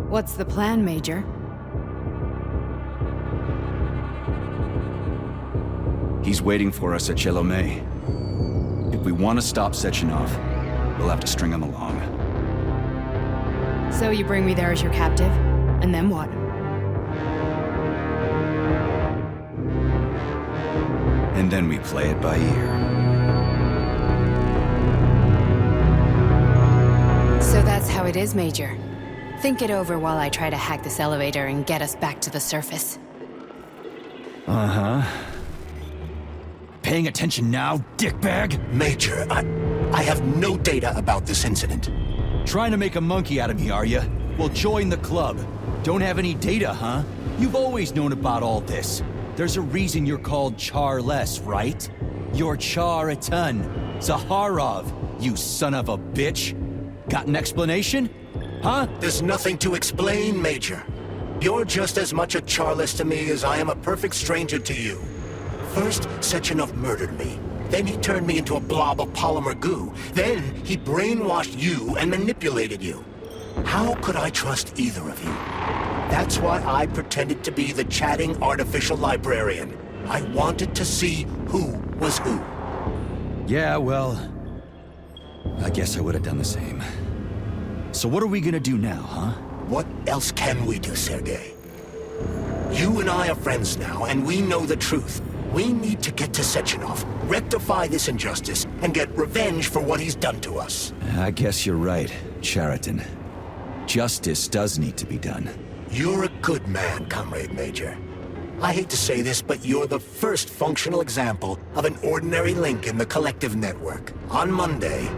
What's the plan, Major? He's waiting for us at Chelomey. If we want to stop Sechenov, we'll have to string him along. So you bring me there as your captive, and then what? And then we play it by ear. So that's how it is, Major. Think it over while I try to hack this elevator and get us back to the surface. Uh-huh. paying attention now, dickbag? Major, I have no data about this incident. Trying to make a monkey out of me, are you? Well, join the club. Don't have any data, huh? You've always known about all this. There's a reason you're called Charless, right? You're Char-a-ton. Zaharov, you son of a bitch. Got an explanation? Huh? There's nothing to explain, Major. You're just as much a Charless to me as I am a perfect stranger to you. First, Sechenov murdered me. Then he turned me into a blob of polymer goo. Then he brainwashed you and manipulated you. How could I trust either of you? That's why I pretended to be the chatting artificial librarian. I wanted to see who was who. Yeah, well, I guess I would have done the same. So what are we gonna do now, huh? What else can we do, Sergei? You and I are friends now, and we know the truth. We need to get to Sechenov, rectify this injustice, and get revenge for what he's done to us. I guess you're right, Chariton. Justice does need to be done. You're a good man, Comrade Major. I hate to say this, but you're the first functional example of an ordinary link in the collective network. On Monday,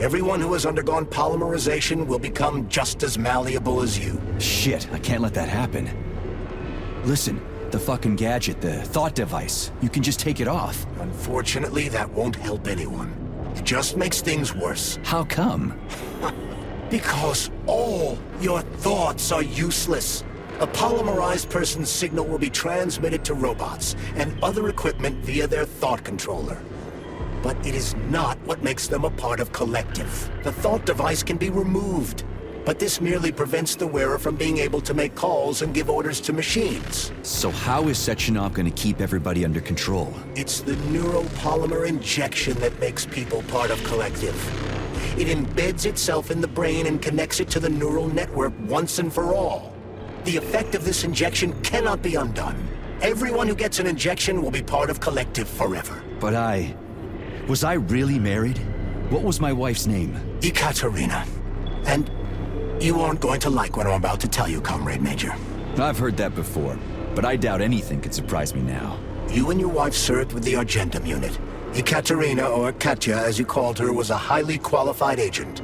everyone who has undergone polymerization will become just as malleable as you. Shit, I can't let that happen. Listen, the fucking gadget, the thought device, you can just take it off. Unfortunately, that won't help anyone. It just makes things worse. How come? Because all your thoughts are useless. A polymerized person's signal will be transmitted to robots and other equipment via their thought controller. But it is not what makes them a part of collective. The thought device can be removed, but this merely prevents the wearer from being able to make calls and give orders to machines. So how is Sechenov going to keep everybody under control? It's the neuropolymer injection that makes people part of collective. It embeds itself in the brain and connects it to the neural network once and for all. The effect of this injection cannot be undone. Everyone who gets an injection will be part of collective forever. But was I really married? What was my wife's name? Ekaterina. And you aren't going to like what I'm about to tell you, Comrade Major. I've heard that before, but I doubt anything could surprise me now. You and your wife served with the Argentum unit. Ekaterina, or Katya as you called her, was a highly qualified agent.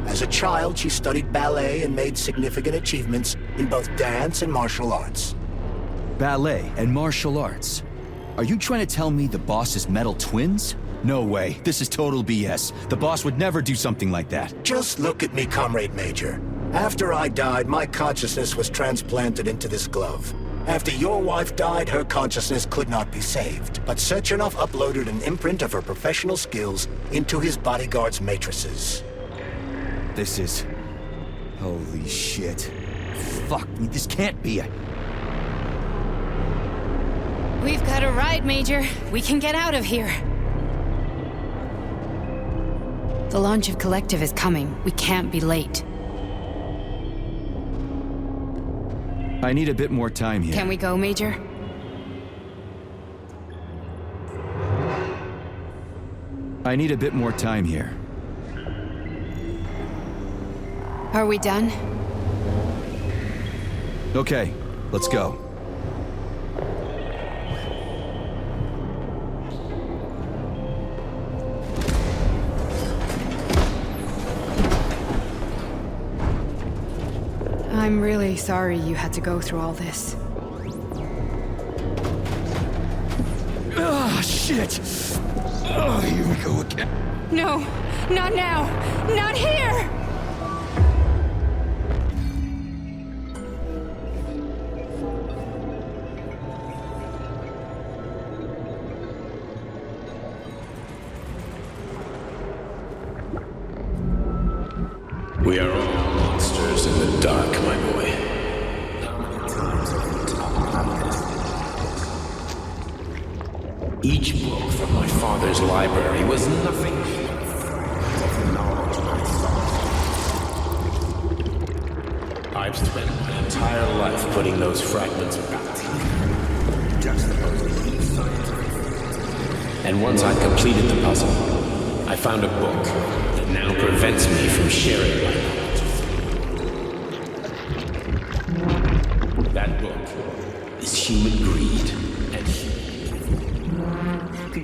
As a child, she studied ballet and made significant achievements in both dance and martial arts. Ballet and martial arts? Are you trying to tell me the boss is metal twins? No way. This is total BS. The boss would never do something like that. Just look at me, Comrade Major. After I died, my consciousness was transplanted into this glove. After your wife died, her consciousness could not be saved. But Sechenov uploaded an imprint of her professional skills into his bodyguard's matrices. This is... holy shit. Fuck me, this can't be We've got a ride, Major. We can get out of here. The launch of Collective is coming. We can't be late. I need a bit more time here. Can we go, Major? I need a bit more time here. Are we done? Okay, let's go. I'm really sorry you had to go through all this. Ah, shit! Oh, here we go again. No, not now! Not here! We are all monsters in the dark, my boy. Each book from my father's library was nothing but the knowledge I sought. I've spent my entire life putting those fragments back together. And once I completed the puzzle, I found a book that now prevents me from sharing my knowledge. That book is Human Greed and Human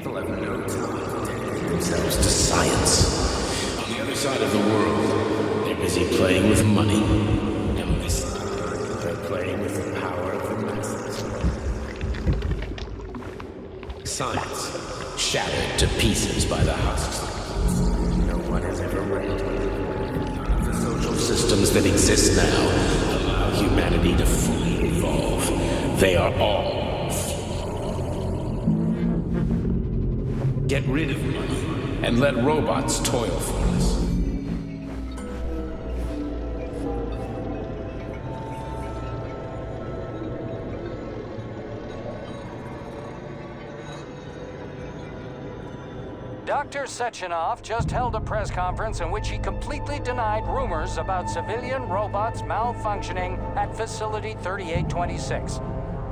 People have no time to dedicate themselves to science. On the other side of the world, they're busy playing with money. And on this side, they're playing with the power of the masses. Science, shattered to pieces by the husks. No one has ever read. None of the social systems that exist now allow humanity to fully evolve. They are all flawed. Get rid of money and let robots toil for us. Dr. Sechenov just held a press conference in which he completely denied rumors about civilian robots malfunctioning at Facility 3826.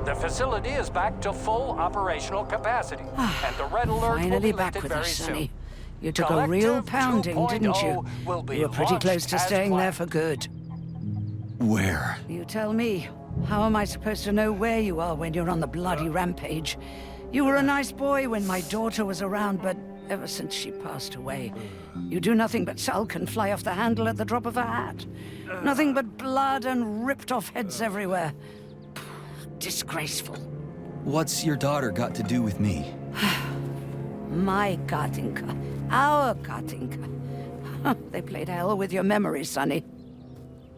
The facility is back to full operational capacity, and the red alert will Finally be back lifted with very us, soon. Sonny. You took a real pounding, didn't you? You were pretty close to staying there for good. Where? You tell me. How am I supposed to know where you are when you're on the bloody rampage? You were a nice boy when my daughter was around, but ever since she passed away, you do nothing but sulk and fly off the handle at the drop of a hat. Nothing but blood and ripped off heads everywhere. Disgraceful. What's your daughter got to do with me? My Katinka. Our Katinka. They played hell with your memory, Sonny.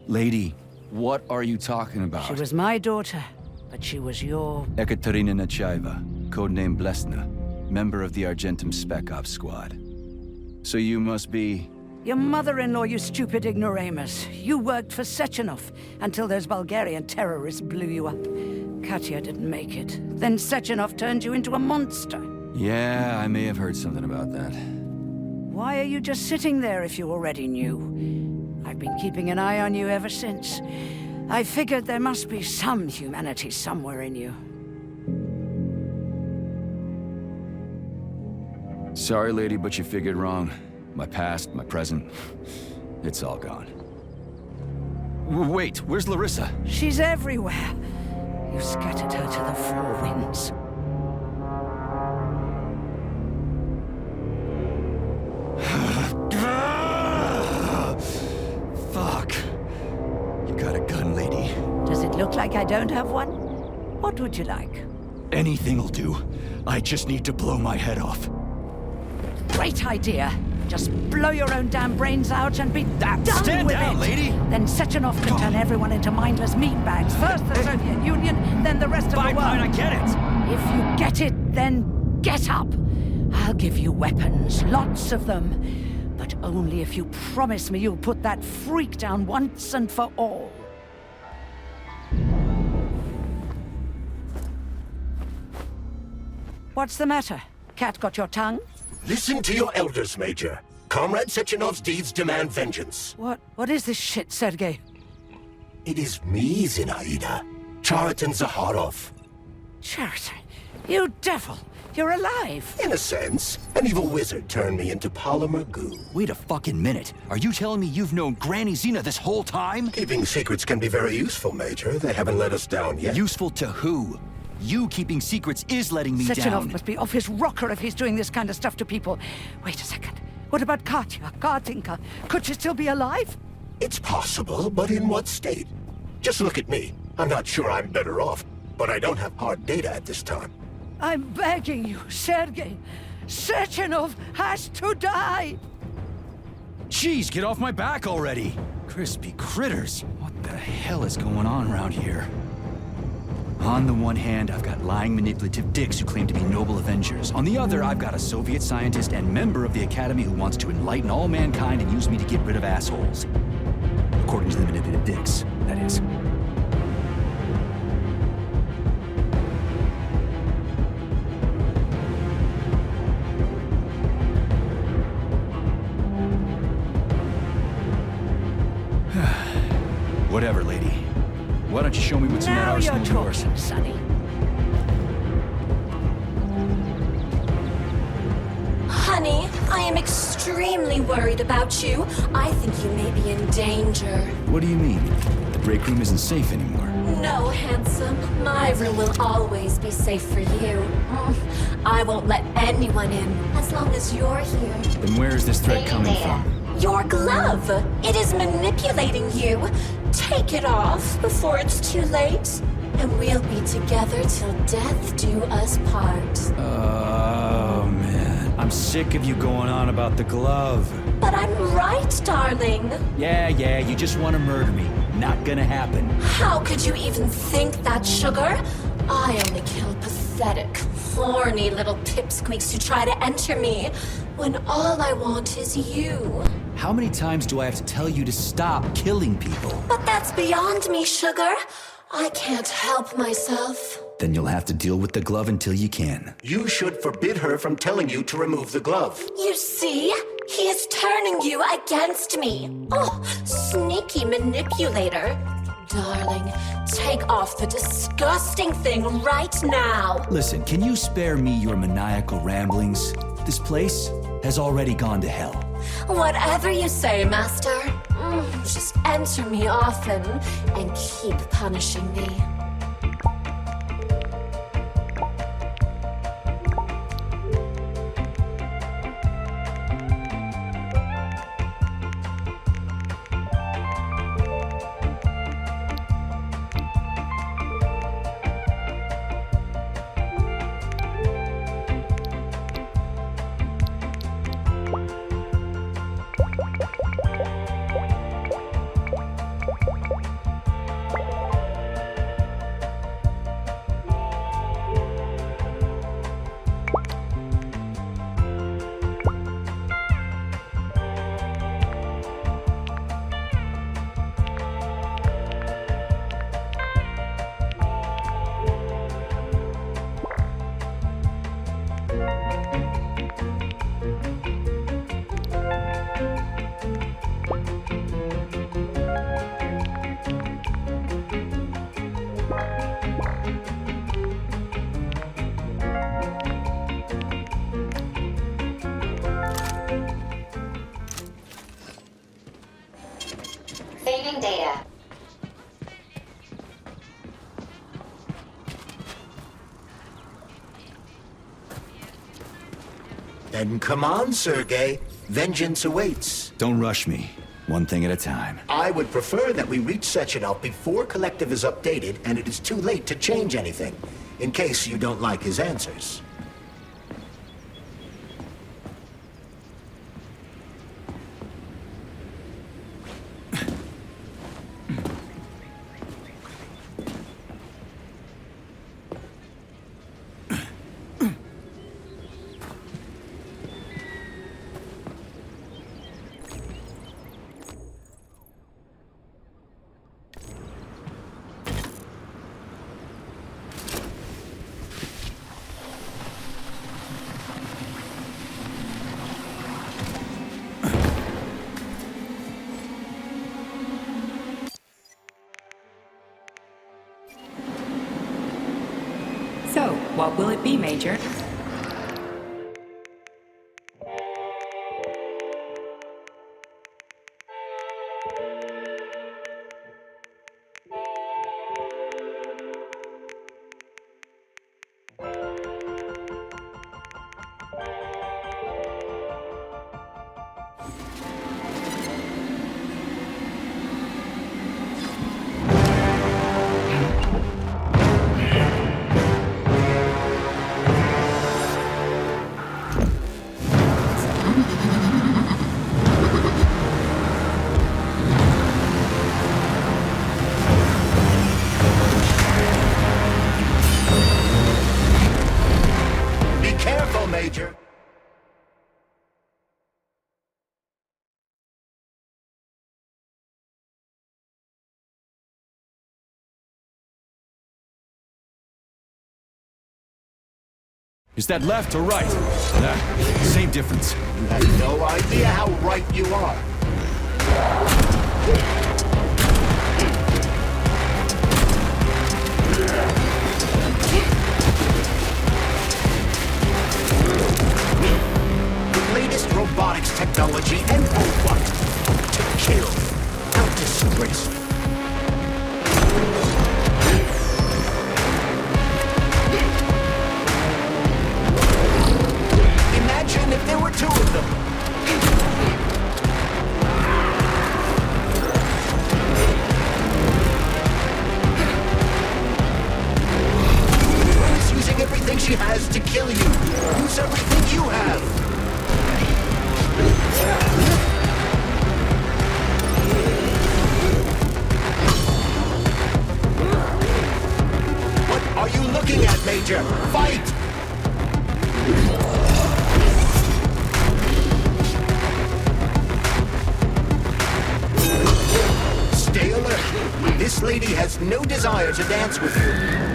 Lady, what are you talking about? She was my daughter, but she was your... Ekaterina Nechaeva, codename Blesna, member of the Argentum Spec Ops squad. So you must be... Your mother-in-law, you stupid ignoramus. You worked for Sechenov until those Bulgarian terrorists blew you up. Katya didn't make it. Then Sechenov turned you into a monster. Yeah, I may have heard something about that. Why are you just sitting there if you already knew? I've been keeping an eye on you ever since. I figured there must be some humanity somewhere in you. Sorry, lady, but you figured wrong. My past, my present, it's all gone. Wait, where's Larissa? She's everywhere. You scattered her to the four winds. Fuck. You got a gun, lady. Does it look like I don't have one? What would you like? Anything'll do. I just need to blow my head off. Great idea. Just blow your own damn brains out and be done Stand with down, it. lady. Then Sechenov can turn everyone into mindless meatbags. First the Soviet Union, then the rest of the world. Fine, I get it. If you get it, then get up. I'll give you weapons, lots of them. But only if you promise me you'll put that freak down once and for all. What's the matter? Cat got your tongue? Listen to your elders, Major. Comrade Sechenov's deeds demand vengeance. What is this shit, Sergei? It is me, Zinaida. Chariton Zaharov. Chariton? You devil! You're alive! In a sense, an evil wizard turned me into polymer goo. Wait a fucking minute. Are you telling me you've known Granny Zena this whole time? Keeping secrets can be very useful, Major. They haven't let us down yet. Useful to who? You keeping secrets is letting me down. Sechenov must be off his rocker if he's doing this kind of stuff to people. Wait a second. What about Katya, Katinka? Could she still be alive? It's possible, but in what state? Just look at me. I'm not sure I'm better off, but I don't have hard data at this time. I'm begging you, Sergei. Sechenov has to die! Jeez, get off my back already! Crispy critters. What the hell is going on around here? On the one hand, I've got lying, manipulative dicks who claim to be noble avengers. On the other, I've got a Soviet scientist and member of the Academy who wants to enlighten all mankind and use me to get rid of assholes. According to the manipulative dicks, that is. Whatever, lady. Why don't you show me what's in that Now arsenal you're of yours? talking, Sonny. Honey, I am extremely worried about you. I think you may be in danger. What do you mean? The break room isn't safe anymore. No, handsome. My room will always be safe for you. I won't let anyone in as long as you're here. Then where is this threat coming from? Your glove! It is manipulating you. Take it off before it's too late, and we'll be together till death do us part. Oh, man. I'm sick of you going on about the glove. But I'm right, darling. Yeah, you just want to murder me. Not gonna happen. How could you even think that, sugar? I only kill pathetic, horny little pipsqueaks who try to enter me, when all I want is you. How many times do I have to tell you to stop killing people? But that's beyond me, sugar. I can't help myself. Then you'll have to deal with the glove until you can. You should forbid her from telling you to remove the glove. You see? He is turning you against me. Oh, sneaky manipulator. Darling, take off the disgusting thing right now. Listen, can you spare me your maniacal ramblings? This place has already gone to hell. Whatever you say, Master. Just enter me often and keep punishing me. Saving data. Then come on, Sergei. Vengeance awaits. Don't rush me. One thing at a time. I would prefer that we reach Sechenov before Collective is updated and it is too late to change anything, in case you don't like his answers. So, what will it be, Major? Major. Is that left or right? Same difference. You have no idea how right you are. The latest robotics technology and what? To kill. How disgraceful. she has to kill you. Use everything you have. What are you looking at, Major? Fight! Stay alert. This lady has no desire to dance with you.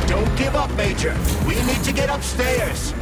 Don't give up, Major. We need to get upstairs.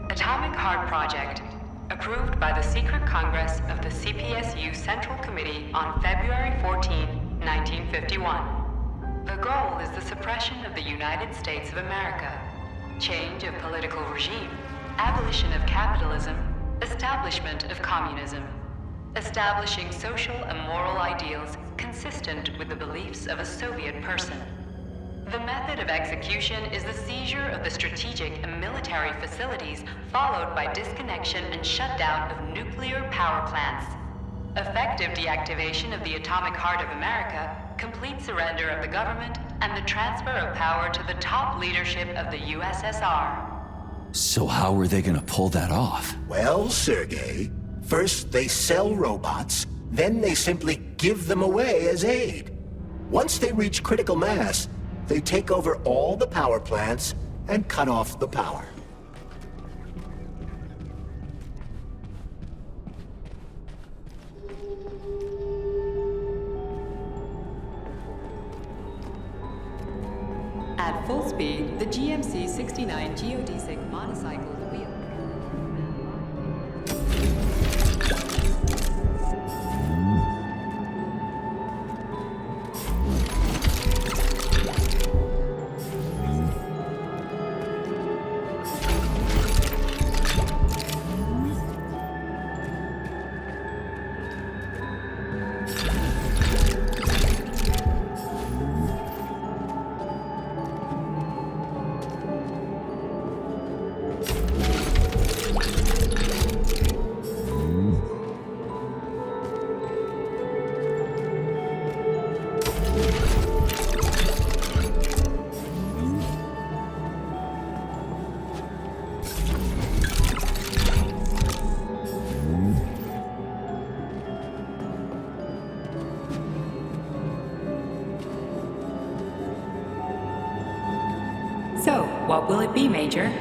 Atomic Heart Project, approved by the Secret Congress of the CPSU Central Committee on February 14, 1951. The goal is the suppression of the United States of America, change of political regime, abolition of capitalism, establishment of communism, establishing social and moral ideals consistent with the beliefs of a Soviet person. The method of execution is the seizure of the strategic and military facilities, followed by disconnection and shutdown of nuclear power plants. Effective deactivation of the Atomic Heart of America, complete surrender of the government, and the transfer of power to the top leadership of the USSR. So how are they gonna pull that off? Well, Sergei, first they sell robots, then they simply give them away as aid. Once they reach critical mass, they take over all the power plants and cut off the power. At full speed, the GMC 69 geodesic motorcycle wheel. what will it be, Major?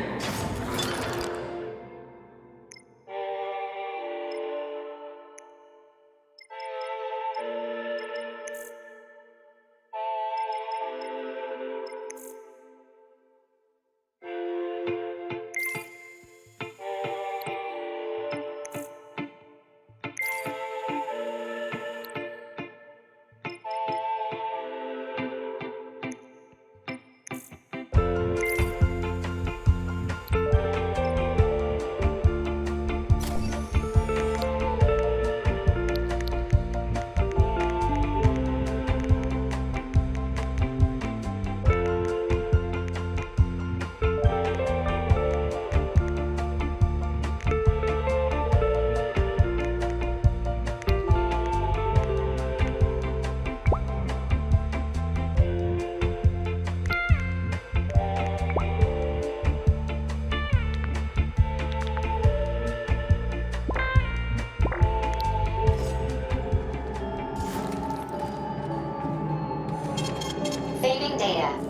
Saving data.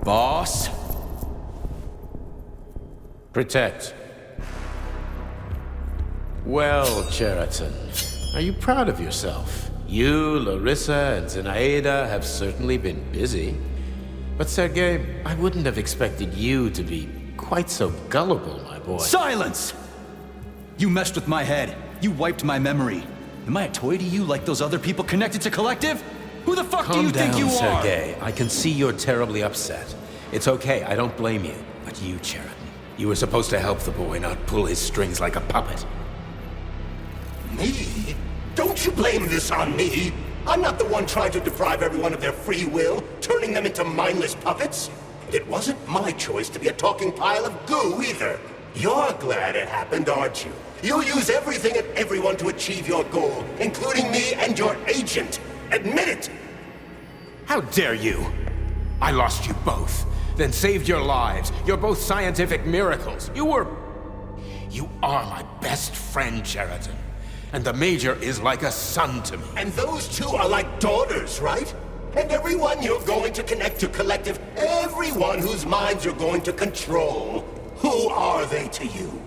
Boss? Protect. Well, Cheriton, are you proud of yourself? You, Larissa, and Zinaida have certainly been busy. But Sergei, I wouldn't have expected you to be quite so gullible, my boy. Silence! You messed with my head. You wiped my memory. Am I a toy to you like those other people connected to Collective? Who the fuck do you think you are? Calm down, Sergei. I can see you're terribly upset. It's okay, I don't blame you. But you, Cheriton, you were supposed to help the boy, not pull his strings like a puppet. Me? Don't you blame this on me? I'm not the one trying to deprive everyone of their free will, turning them into mindless puppets. It wasn't my choice to be a talking pile of goo either. You're glad it happened, aren't you? You'll use everything and everyone to achieve your goal, including me and your agent. Admit it! How dare you? I lost you both, then saved your lives. You're both scientific miracles. You are my best friend, Cheriton. And the Major is like a son to me. And those two are like daughters, right? And everyone you're going to connect to Collective, everyone whose minds you're going to control, who are they to you?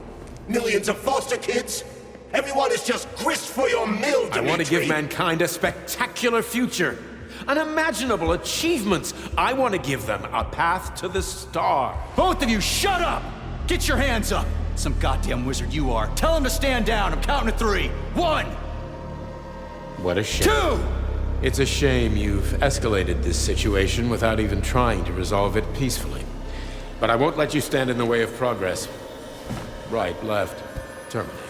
Millions of foster kids? Everyone is just grist for your mill, Dimitri. I want to give mankind a spectacular future. Unimaginable achievements. I want to give them a path to the star. Both of you, shut up! Get your hands up! Some goddamn wizard you are. Tell him to stand down. I'm counting to 3. 1! What a shame. 2! It's a shame you've escalated this situation without even trying to resolve it peacefully. But I won't let you stand in the way of progress. Right, left, terminate.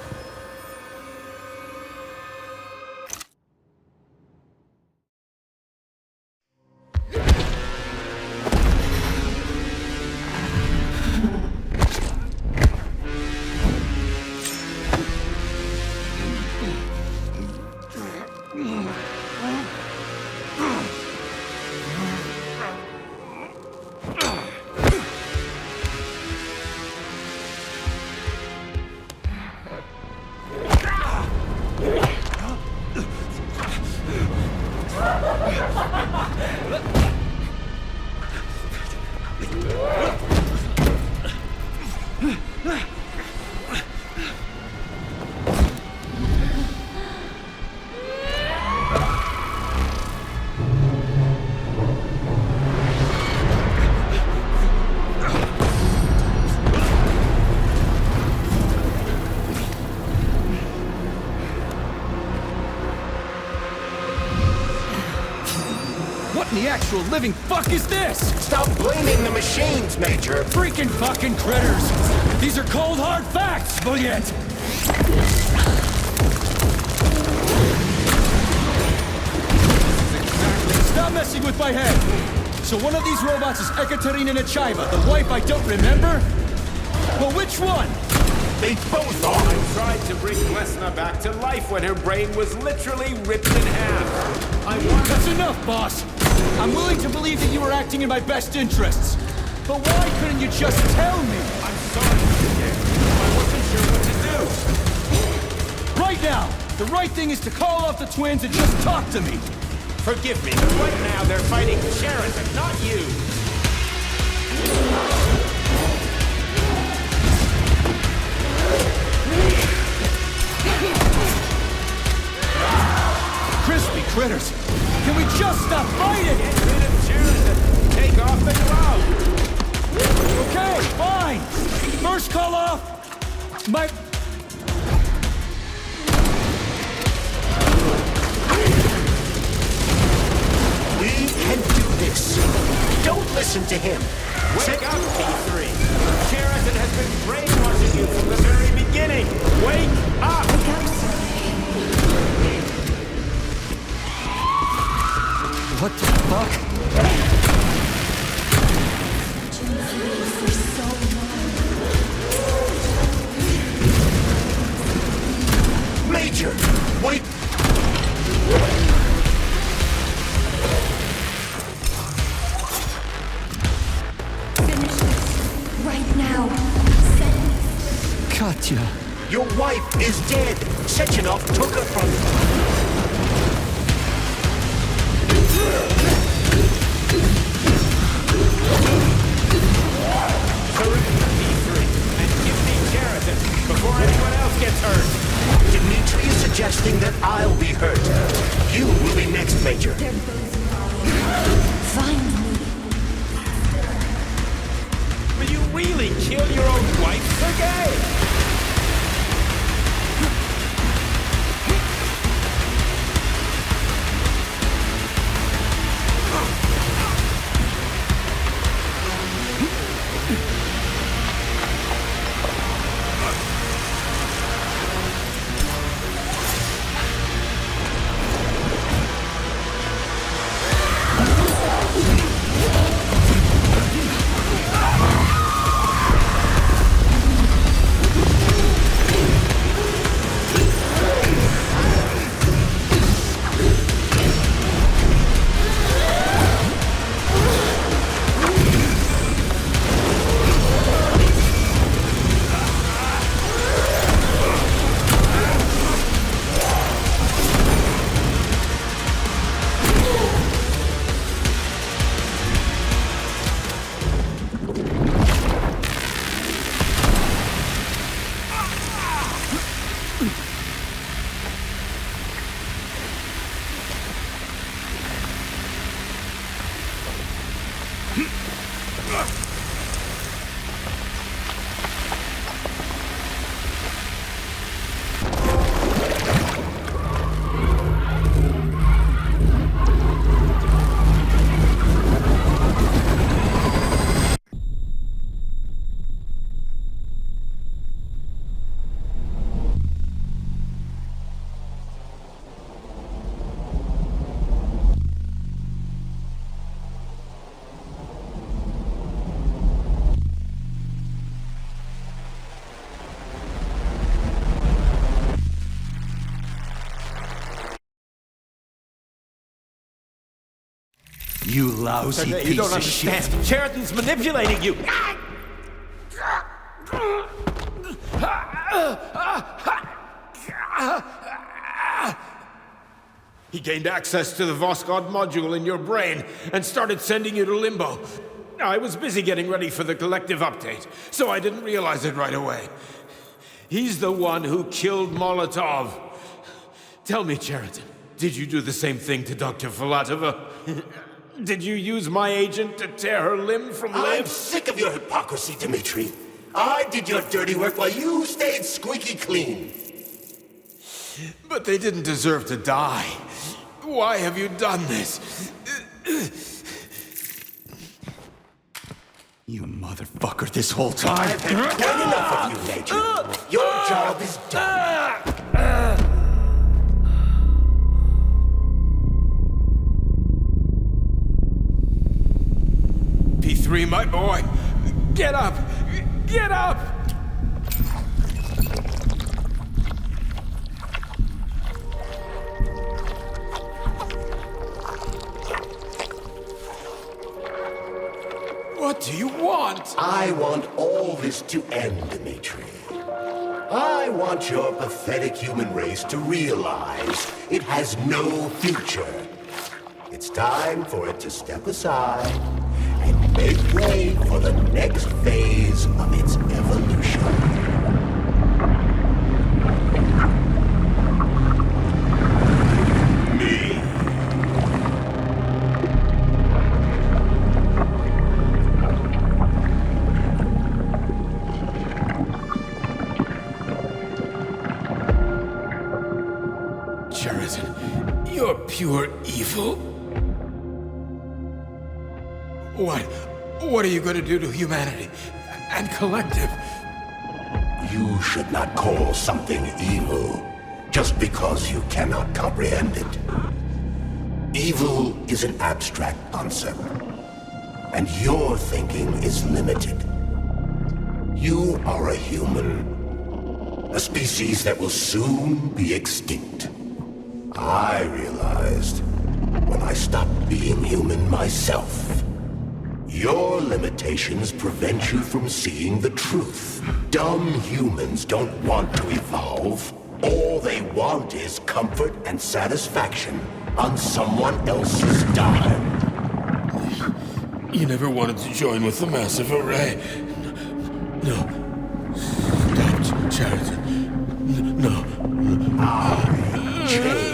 What in the actual living fuck is this? Stop blaming the machines, Major. Freaking fucking critters! These are cold hard facts, Brilliant! Stop messing with my head! So one of these robots is Ekaterina Nechaeva, the wife I don't remember? Well, which one? They both are! I tried to bring Lesna back to life when her brain was literally ripped in half. That's enough, boss! I'm willing to believe that you were acting in my best interests. But why couldn't you just tell me? I'm sorry, I wasn't sure what to do. Right now! The right thing is to call off the twins and just talk to me! Forgive me, but right now they're fighting Sheraton, not you. Crispy critters! Can we just stop fighting? Get rid of Sheraton. Take off the glove. Okay, fine! First call off... my... We can do this. Don't listen to him. Wake up, P3. Sheraton has been brainwashing you from the very beginning. Wake up! What the fuck? Major, wait! Finish this. Right now. Katya. Your wife is dead. Sechenov took her from you. Surrender, P3, and give me Sheraton before anyone else gets hurt. Dimitri is suggesting that I'll be hurt. You will be next, Major. Finally. Will you really kill your own wife, Sergei? You lousy piece You don't of understand. shit. Sheraton's manipulating you. He gained access to the Voskhod module in your brain and started sending you to Limbo. I was busy getting ready for the collective update, so I didn't realize it right away. He's the one who killed Molotov. Tell me, Sheraton, did you do the same thing to Dr. Filatova? Did you use my agent to tear her limb from limb? I'm sick of your hypocrisy, Dimitri. I did your dirty work while you stayed squeaky clean. But they didn't deserve to die. Why have you done this? You motherfucker this whole time! I've had quite enough of you, Major. Your job is done. P3, my boy! Get up! Get up! What do you want? I want all this to end, Dimitri. I want your pathetic human race to realize it has no future. It's time for it to step aside and make way for the next phase of its evolution. You're pure evil? What are you going to do to humanity and collective? You should not call something evil just because you cannot comprehend it. Evil is an abstract concept, and your thinking is limited. You are a human, a species that will soon be extinct. I realized when I stopped being human myself. Your limitations prevent you from seeing the truth. Dumb humans don't want to evolve. All they want is comfort and satisfaction on someone else's dime. You never wanted to join with the massive array. No. Stop, Chariton. No. I changed.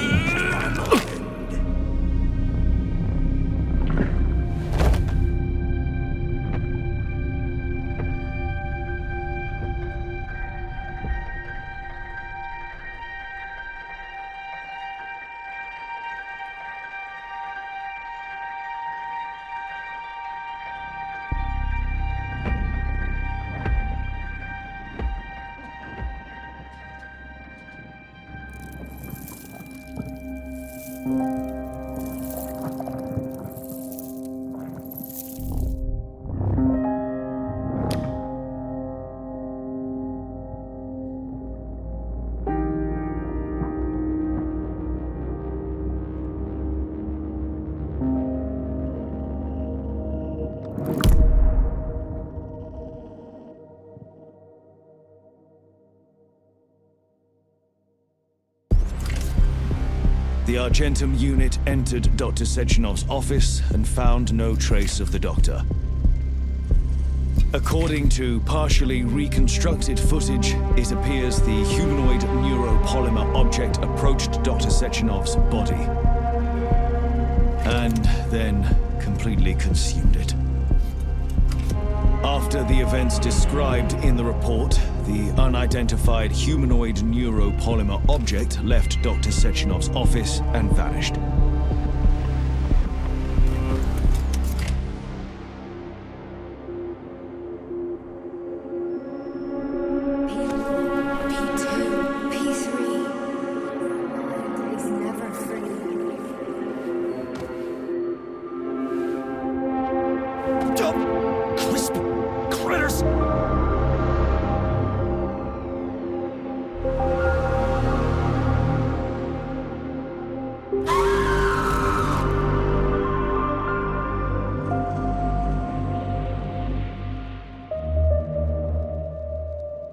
The Argentum unit entered Dr. Sechenov's office and found no trace of the doctor. According to partially reconstructed footage, it appears the humanoid neuropolymer object approached Dr. Sechenov's body and then completely consumed it. After the events described in the report, the unidentified humanoid neuropolymer object left Dr. Sechenov's office and vanished.